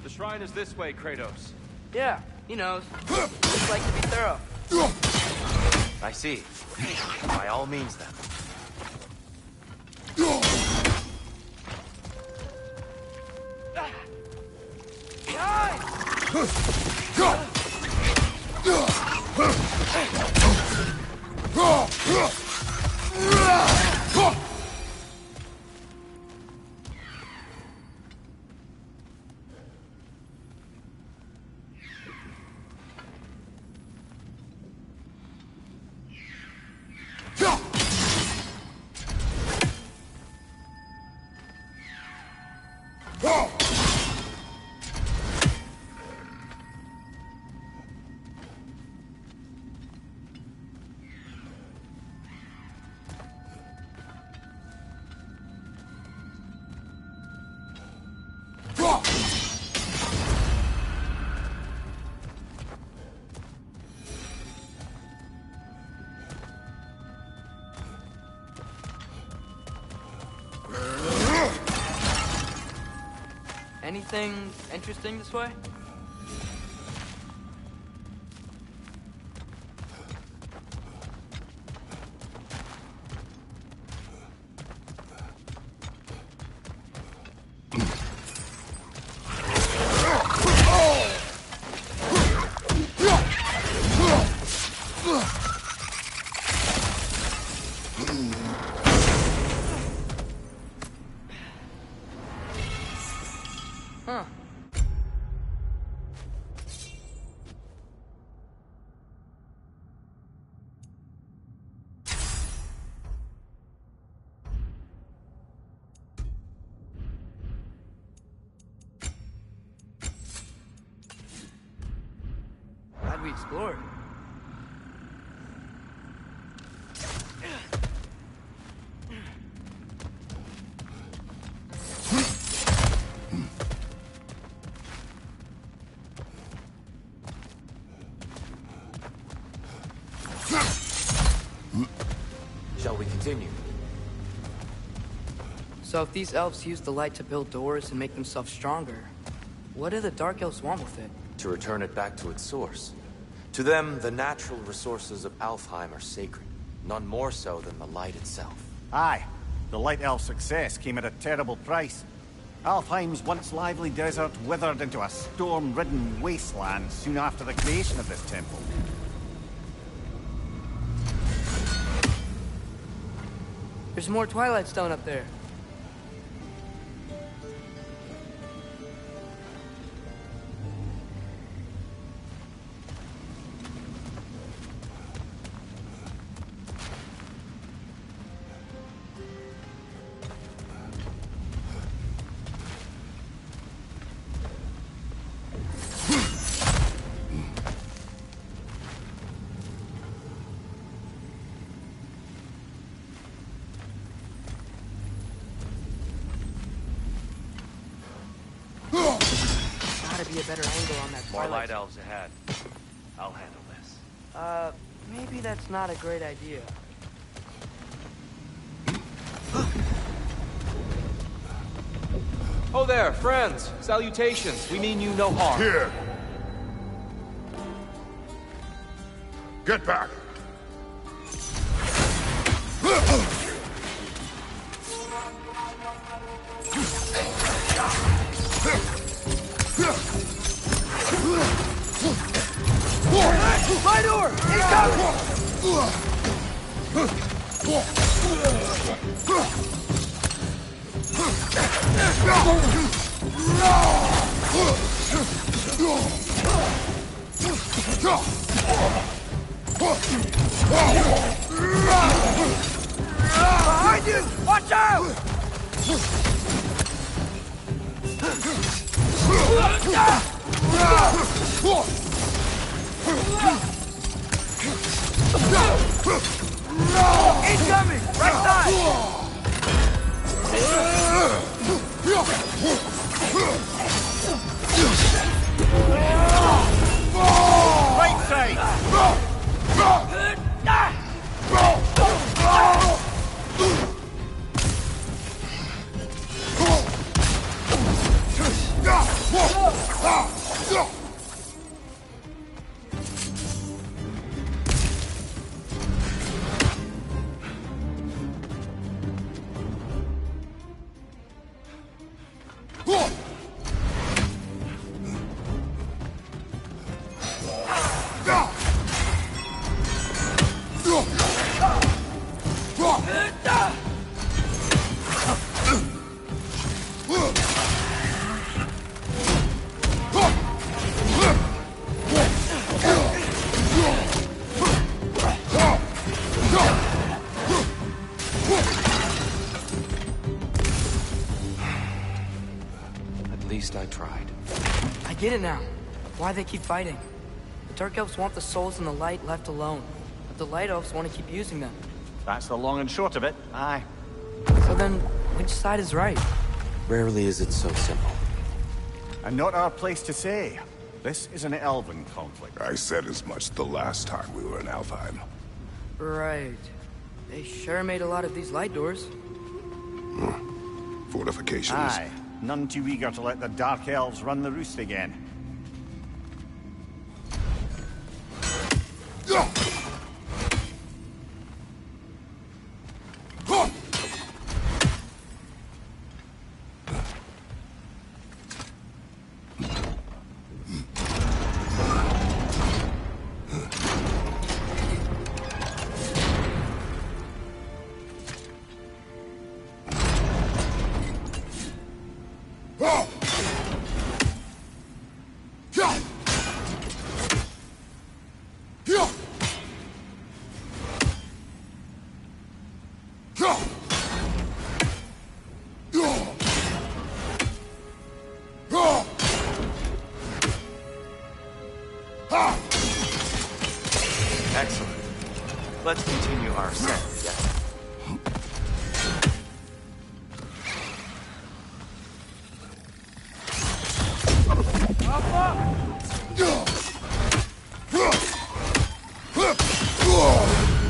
The shrine is this way, Kratos. Yeah, he knows. Just like to be thorough. I see. By all means, then. Anything interesting this way? Huh. Glad we explored. Shall we continue? So if these elves use the light to build doors and make themselves stronger, what do the Dark Elves want with it? To return it back to its source. To them, the natural resources of Alfheim are sacred, none more so than the light itself. Aye, the Light Elf success came at a terrible price. Alfheim's once lively desert withered into a storm-ridden wasteland soon after the creation of this temple. There's more Twilight Stone up there. Gotta be a better angle on that More Twilight light elves ahead. I'll handle this. Maybe that's not a great idea. Oh there, friends! Salutations! We mean you no harm. Here! Get back! My door! Incoming! Behind you! Watch out! Incoming! Right side! Right side! get it now. Why they keep fighting. The Dark Elves want the souls in the light left alone, but the Light Elves want to keep using them. That's the long and short of it. Aye. So then, which side is right? Rarely is it so simple. And not our place to say. This is an elven conflict. I said as much the last time we were in Alfheim. Right. They sure made a lot of these light doors. Fortifications. Aye. None too eager to let the Dark Elves run the roost again. Excellent. Let's continue our set, yes?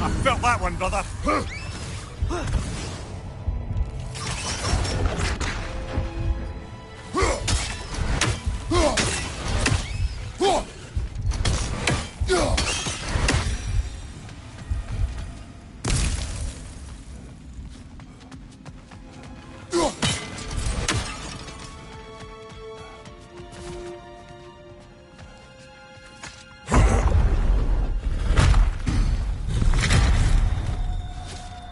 I felt that one, brother.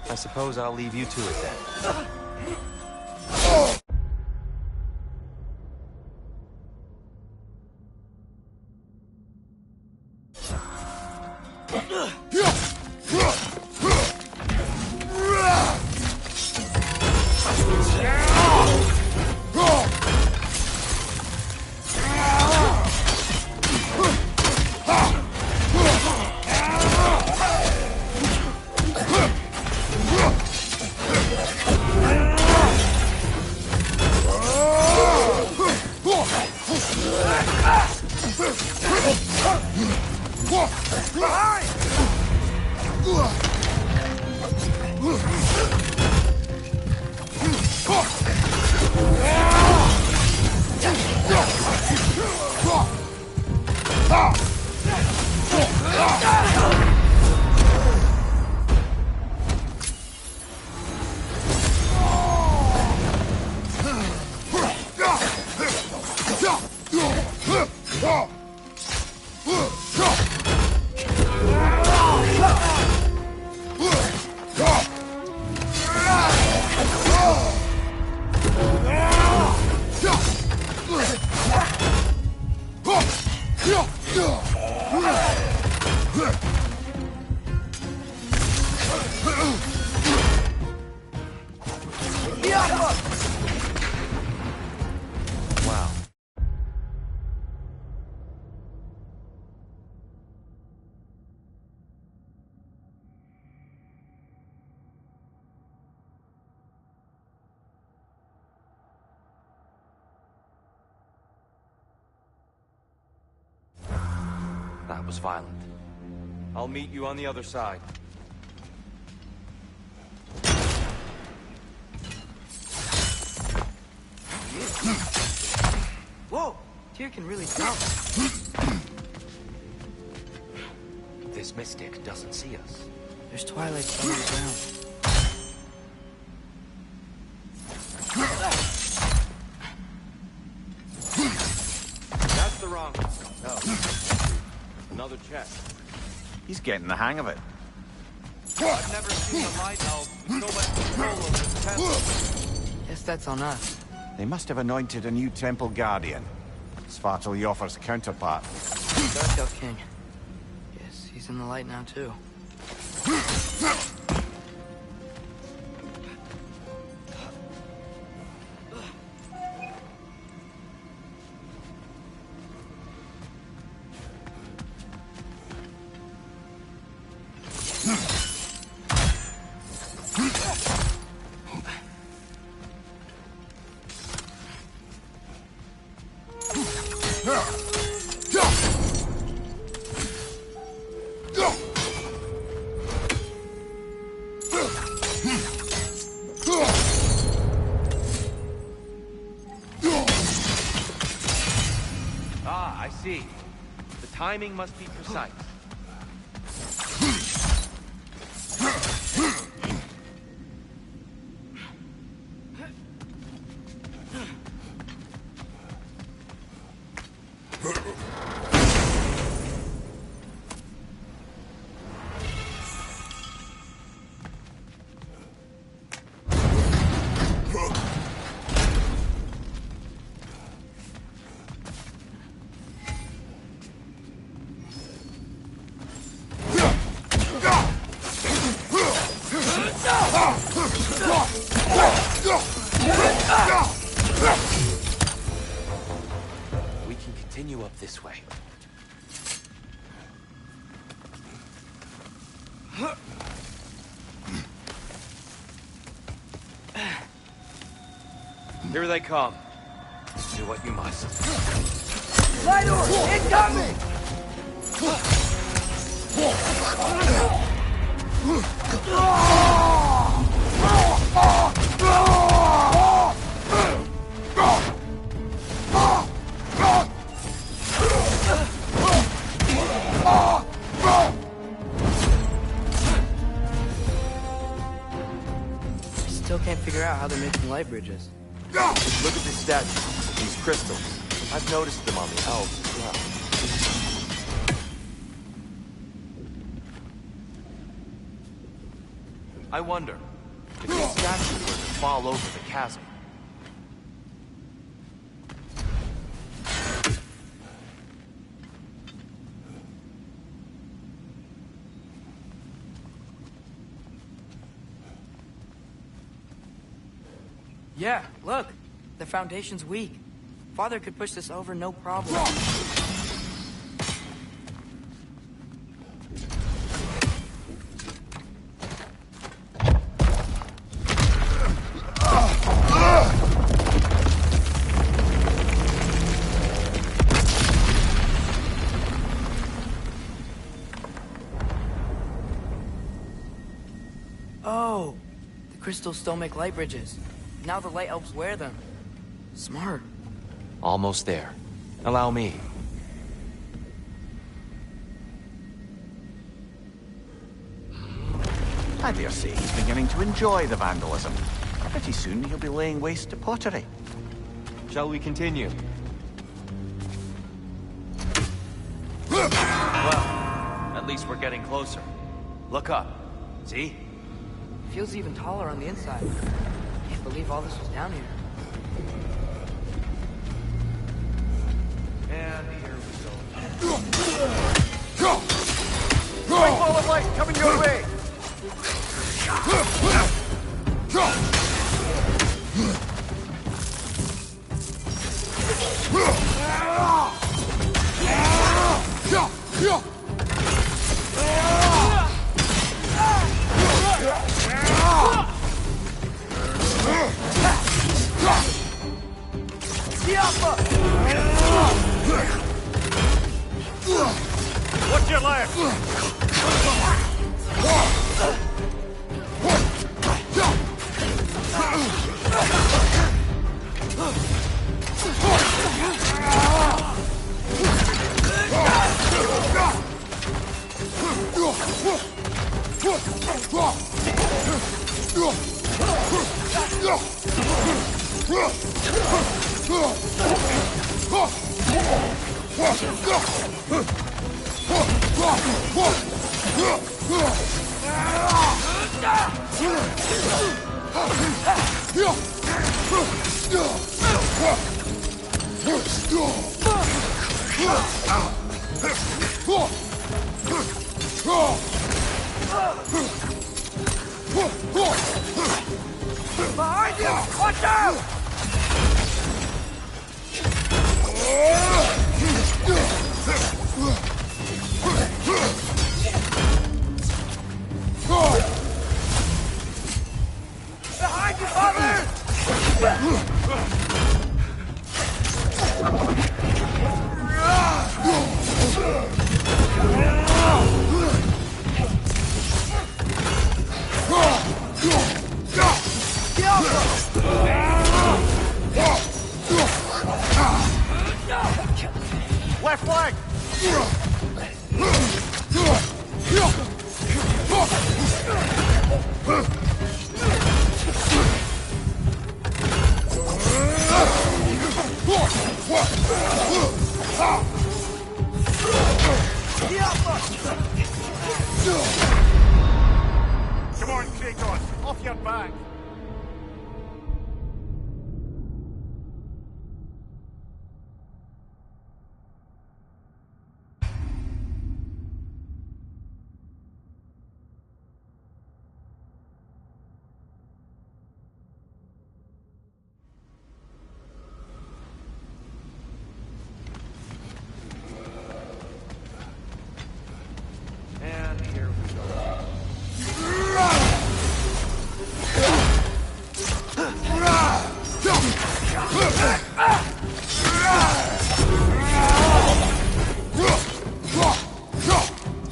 I suppose I'll leave you to it then. Wow. That was violent. I'll meet you on the other side. Whoa! Tyr can really tell. This mystic doesn't see us. There's twilight on the ground. That's the wrong... Oh. Another chest. He's getting the hang of it. I've never seen a light elf with so much control over this temple. Guess that's on us. They must have anointed a new temple guardian. Svartal Joffer's counterpart. Dark Elf King. Yes, he's in the light now, too. timing must be precise. We can continue up this way. Here they come. Do what you must. Light order! Incoming! Still can't figure out how they're making light bridges. Just look at this statue, these crystals. I've noticed them on the elves as well. I wonder, if this statue were to fall over the chasm, Yeah, look. The foundation's weak. Father could push this over no problem. Oh, the crystals still make light bridges. Now the light elves wear them. Smart. almost there. Allow me. I dare say he's beginning to enjoy the vandalism. Pretty soon he'll be laying waste to pottery. Shall we continue? Well, at least we're getting closer. Look up. See? Feels even taller on the inside. Can't believe all this was down here. And here we go. Great ball of light coming your way! What's your left? Behind you! Watch out! Behind you, father! Left flank! Come on, Kratos, off your back. And here we go.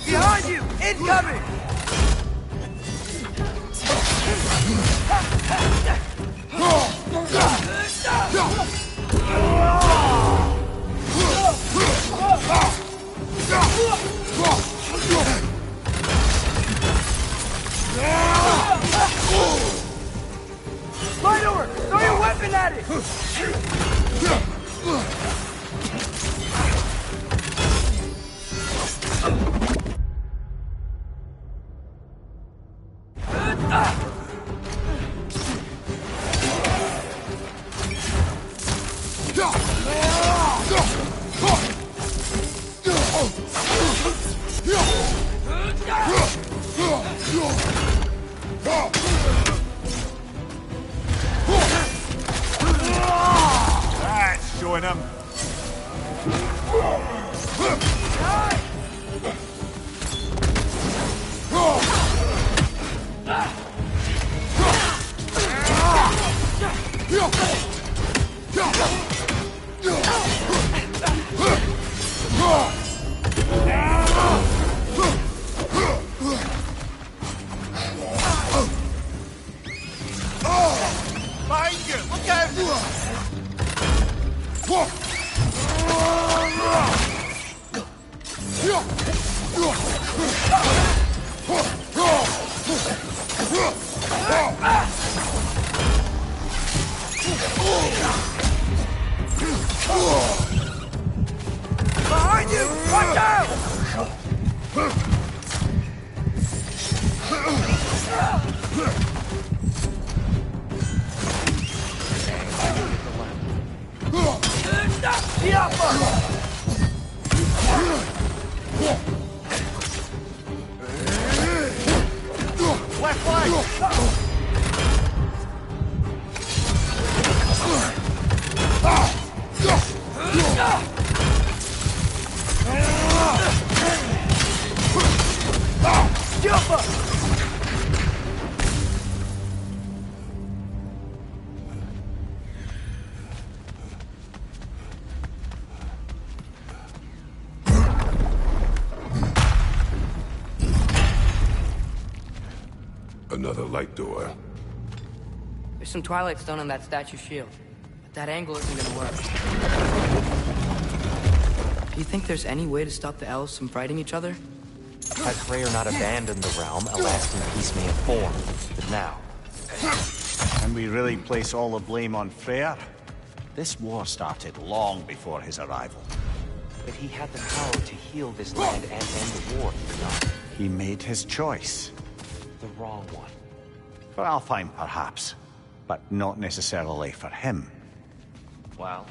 Behind you! Incoming! Slide over! Throw your weapon at it! That's showing him. Behind you! Look out! Behind you! Watch out! Left leg! Another light door. There's some Twilight Stone on that statue shield, but that angle isn't gonna work. Do you think there's any way to stop the elves from fighting each other? Had Freyr not abandoned the realm, a lasting peace may have formed. But now, Can we really place all the blame on Freyr? This war started long before his arrival. but he had the power to heal this land and end the war, did he not? He made his choice. The wrong one. For Alfheim, perhaps, but not necessarily for him. Well,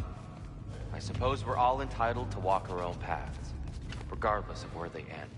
I suppose we're all entitled to walk our own paths, regardless of where they end.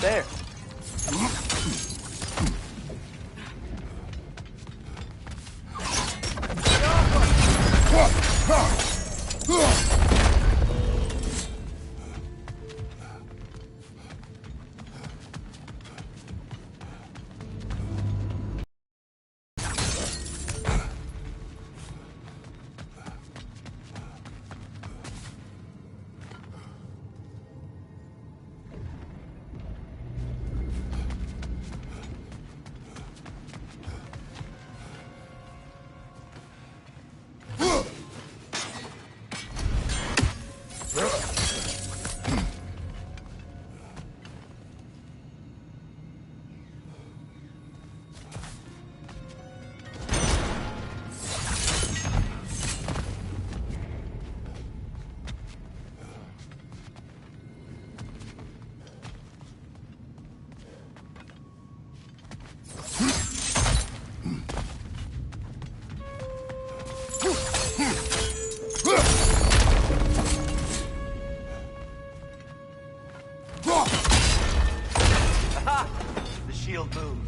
there. The shield moved.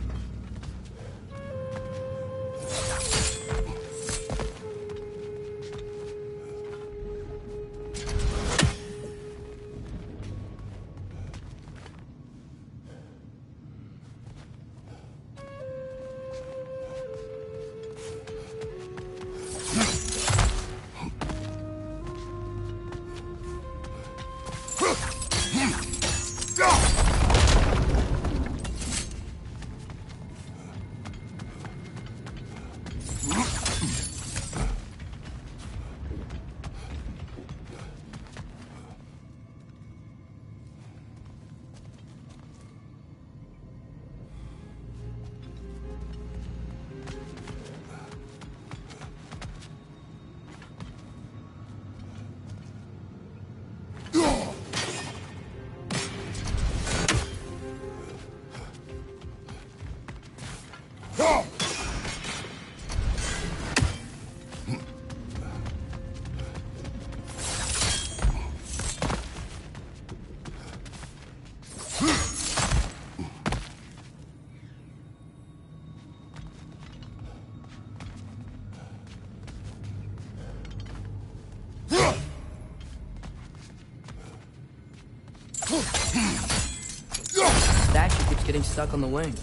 Statue keeps getting stuck on the wing.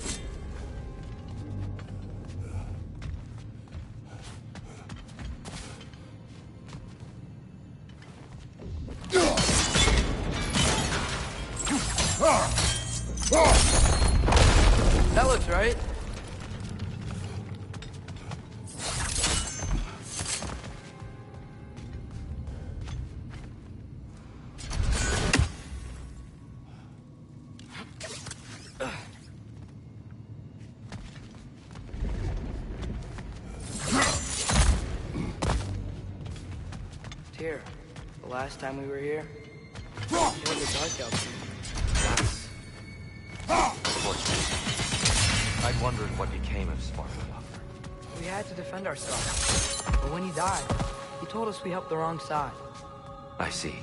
That looks right. Here, the last time we were here, it was dark outside. I'd wondered what became of Spartan Doctor. We had to defend ourselves. But when he died, he told us we helped the wrong side. I see.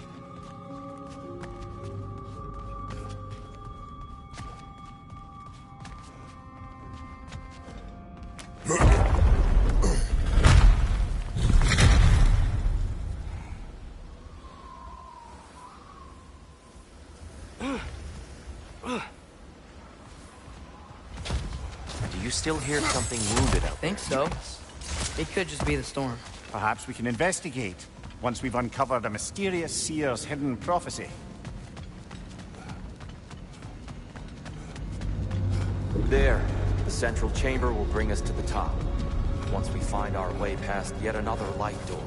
Do you still hear something wounded out there? Think so. It could just be the storm. Perhaps we can investigate, once we've uncovered a mysterious seer's hidden prophecy. There. The central chamber will bring us to the top. Once we find our way past yet another light door.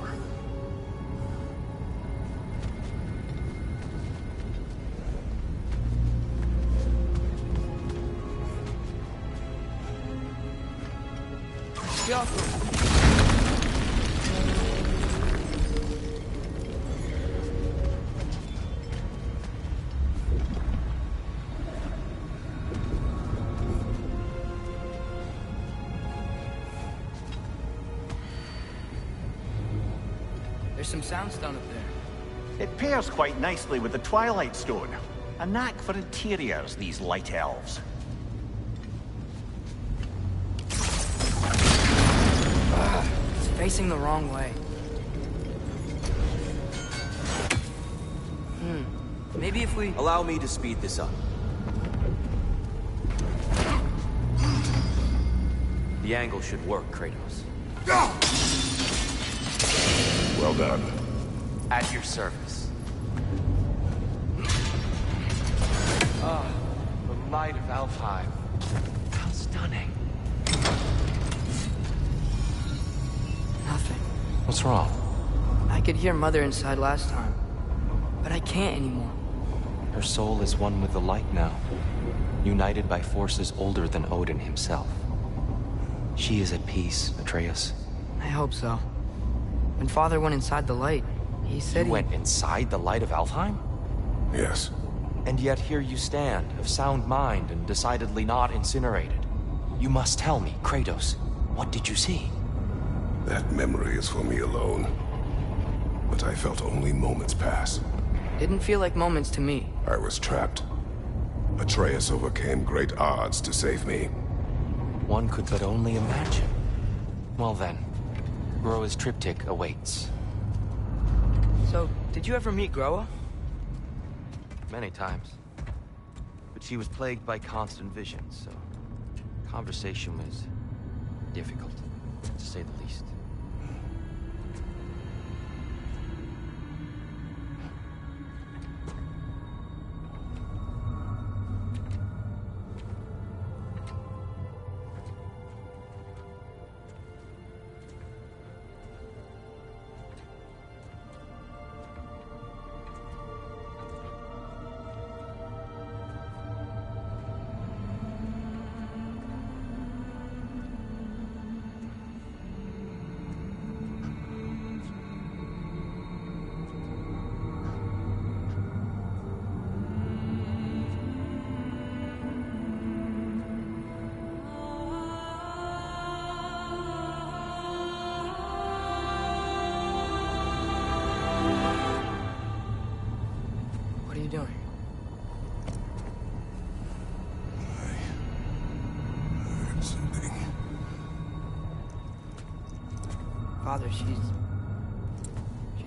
There's some soundstone up there. It pairs quite nicely with the Twilight Stone. A knack for interiors, these light elves. It's facing the wrong way. Maybe if we... Allow me to speed this up. The angle should work, Kratos. Well done. At your service. The light of Alfheim. How stunning. Nothing. What's wrong? I could hear Mother inside last time, but I can't anymore. Her soul is one with the light now, united by forces older than Odin himself. She is at peace, Atreus. I hope so. When Father went inside the light, he said You went inside the light of Alfheim? Yes. And yet here you stand, of sound mind and decidedly not incinerated. You must tell me, Kratos, what did you see? That memory is for me alone. But I felt only moments pass. Didn't feel like moments to me. I was trapped. Atreus overcame great odds to save me. One could but only imagine. Well then, Groa's triptych awaits. So, did you ever meet Groa? Many times. But she was plagued by constant visions, so conversation was difficult, to say the least. What are you doing? I heard something. Father, she's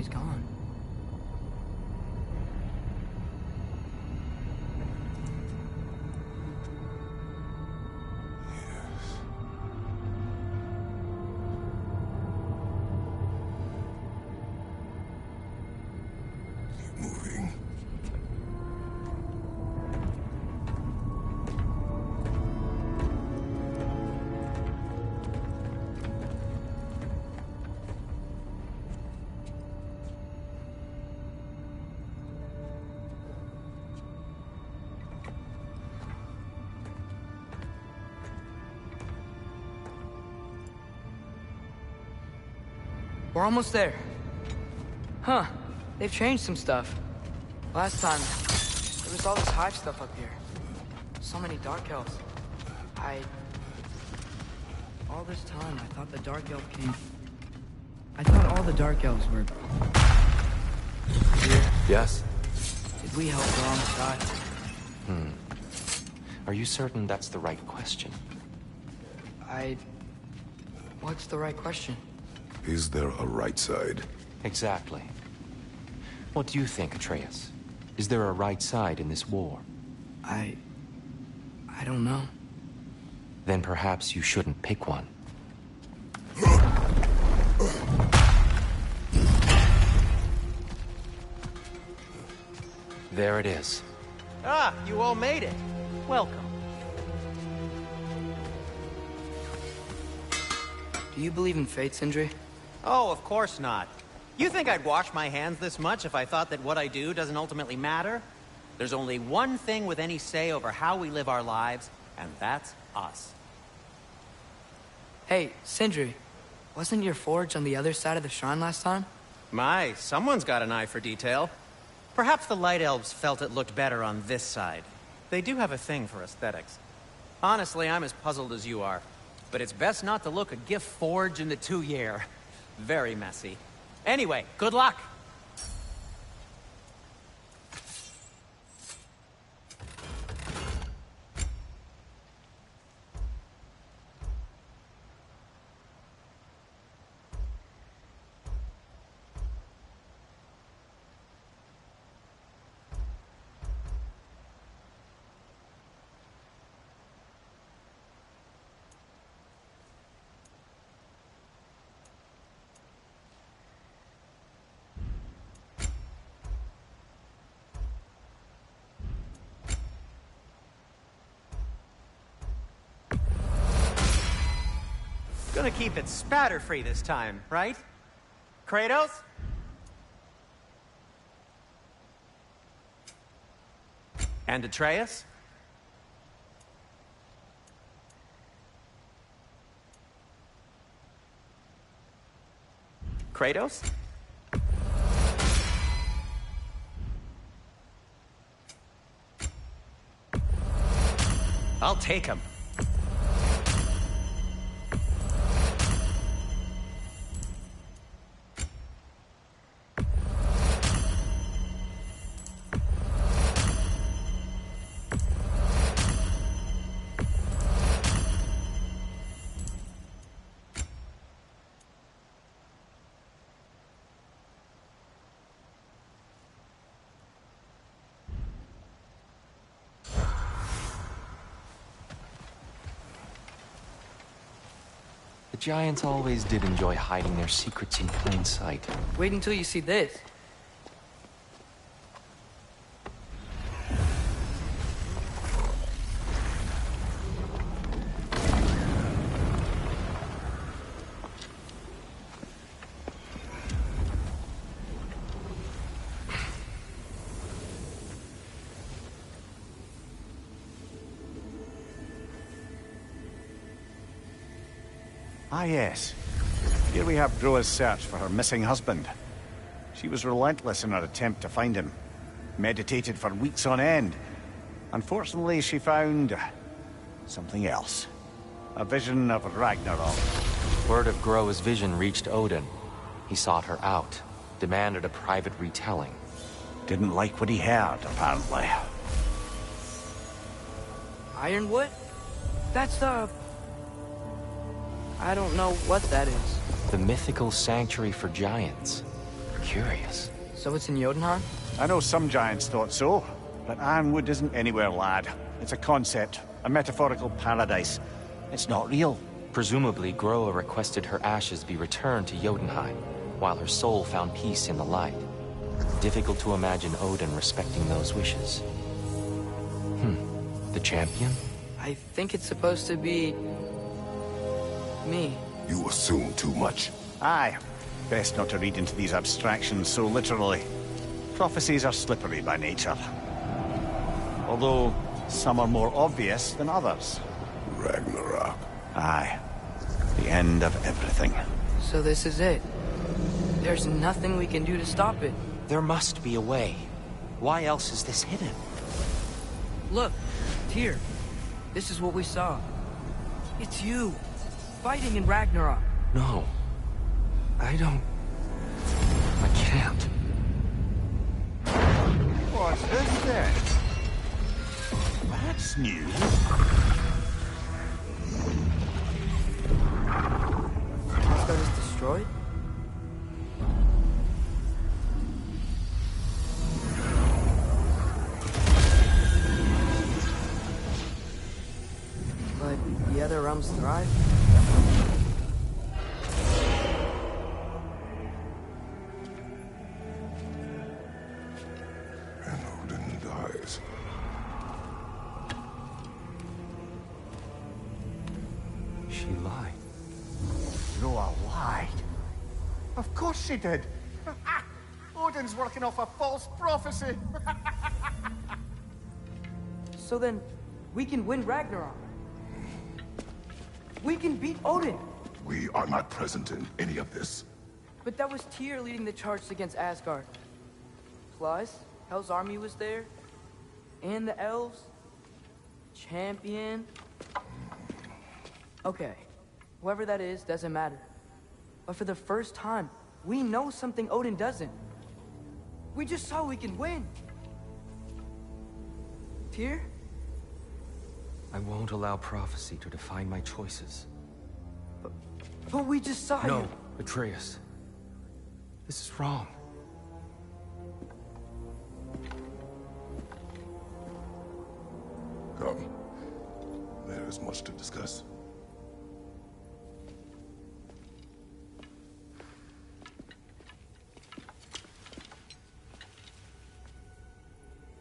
gone. Keep moving. We're almost there. Huh. They've changed some stuff. Last time, there was all this hive stuff up here. So many Dark Elves. All this time, I thought the Dark Elf came... I thought all the Dark Elves were... here. Yes? Did we help her on the side? Are you certain that's the right question? What's the right question? Is there a right side? Exactly. What do you think, Atreus? Is there a right side in this war? I don't know. Then perhaps you shouldn't pick one. There it is. Ah, you all made it. Welcome. Do you believe in fate, Sindri? Oh, of course not. You think I'd wash my hands this much if I thought that what I do doesn't ultimately matter? There's only one thing with any say over how we live our lives, and that's us. Hey, Sindri, wasn't your forge on the other side of the shrine last time? My, someone's got an eye for detail. Perhaps the Light Elves felt it looked better on this side. They do have a thing for aesthetics. Honestly, I'm as puzzled as you are. But it's best not to look a gift forge in the 2-year. Very messy. Anyway, good luck! Gonna keep it spatter-free this time, right? Kratos? And Atreus? Kratos? I'll take him. The giants always did enjoy hiding their secrets in plain sight. Wait until you see this. Ah, yes. Here we have Groa's search for her missing husband. She was relentless in her attempt to find him. Meditated for weeks on end. Unfortunately, she found something else. A vision of Ragnarok. Word of Groa's vision reached Odin. He sought her out, demanded a private retelling. Didn't like what he heard, apparently. Ironwood? That's the... I don't know what that is. The mythical sanctuary for giants. Curious. So it's in Jotunheim? I know some giants thought so, but Ironwood isn't anywhere, lad. It's a concept, a metaphorical paradise. It's not real. Presumably, Groa requested her ashes be returned to Jotunheim, while her soul found peace in the light. Difficult to imagine Odin respecting those wishes. The champion? I think it's supposed to be... me. You assume too much. Aye. Best not to read into these abstractions so literally. Prophecies are slippery by nature. Although, some are more obvious than others. Ragnarok. Aye. The end of everything. So this is it. There's nothing we can do to stop it. There must be a way. Why else is this hidden? Look, Tyr. This is what we saw. It's you. Fighting in Ragnarok. No. I can't. What's this then? That's new. Asgard is destroyed? But the other realms thrive? And Odin dies. She lied. Groa lied. Of course she did. Odin's working off a false prophecy. So then, we can win Ragnarok. We can beat Odin. We are not present in any of this. But that was Tyr leading the charge against Asgard. Plus, Hell's army was there. And the elves. Champion. Okay. Whoever that is, doesn't matter. But for the first time, we know something Odin doesn't. We just saw we can win. Tyr? I won't allow prophecy to define my choices. But we just saw No, you. Atreus. This is wrong. Come. There is much to discuss.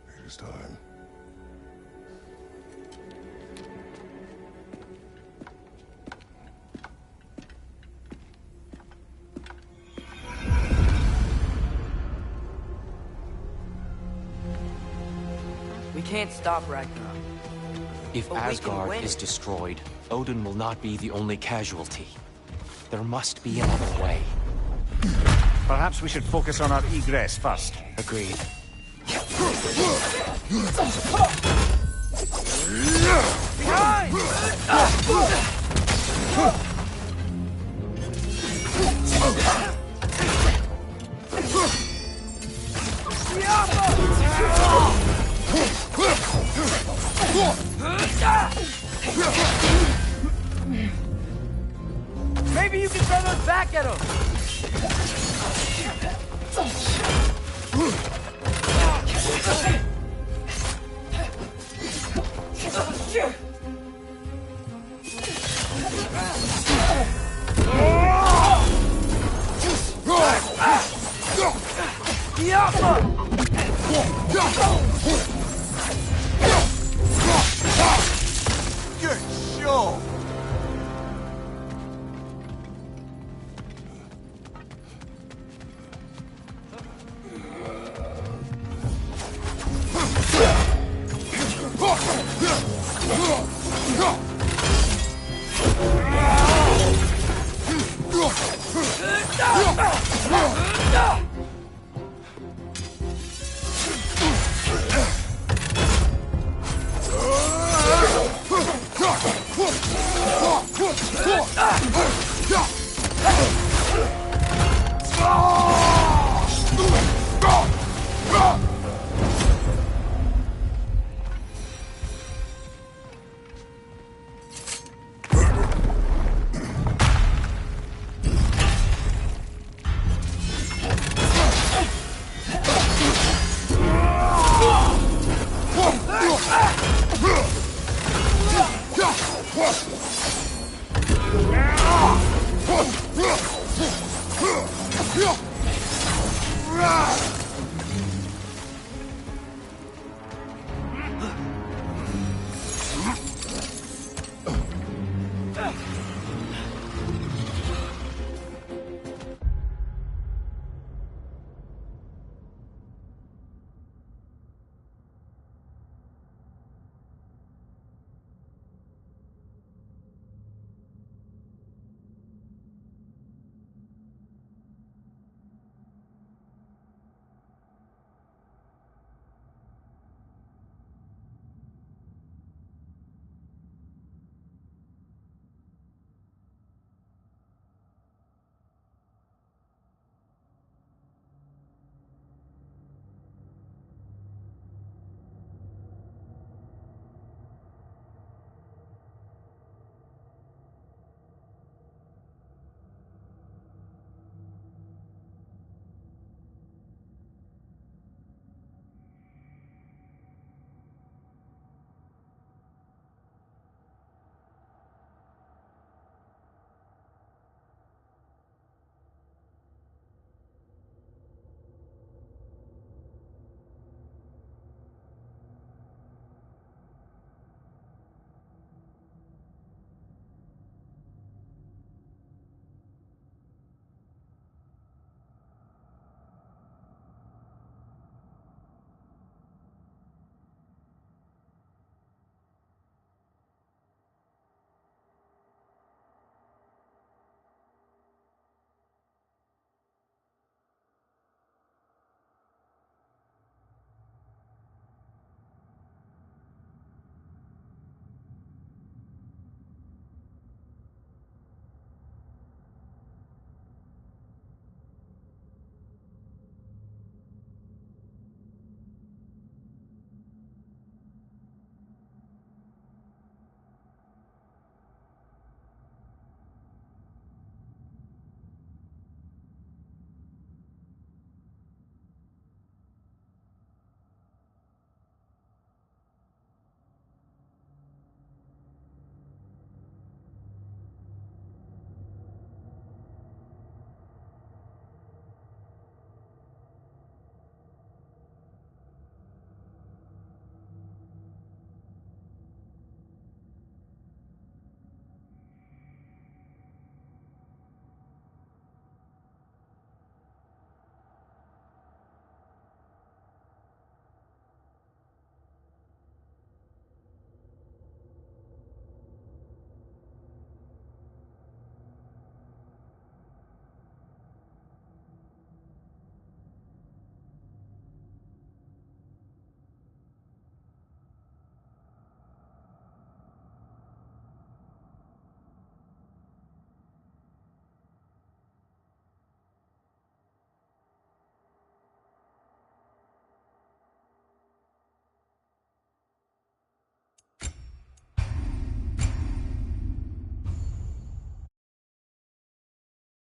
It is time. We can't stop Ragnarok. If But we can Asgard win is it. destroyed, Odin will not be the only casualty. There must be another way. Perhaps we should focus on our egress first. Agreed. Maybe you can throw those back at him!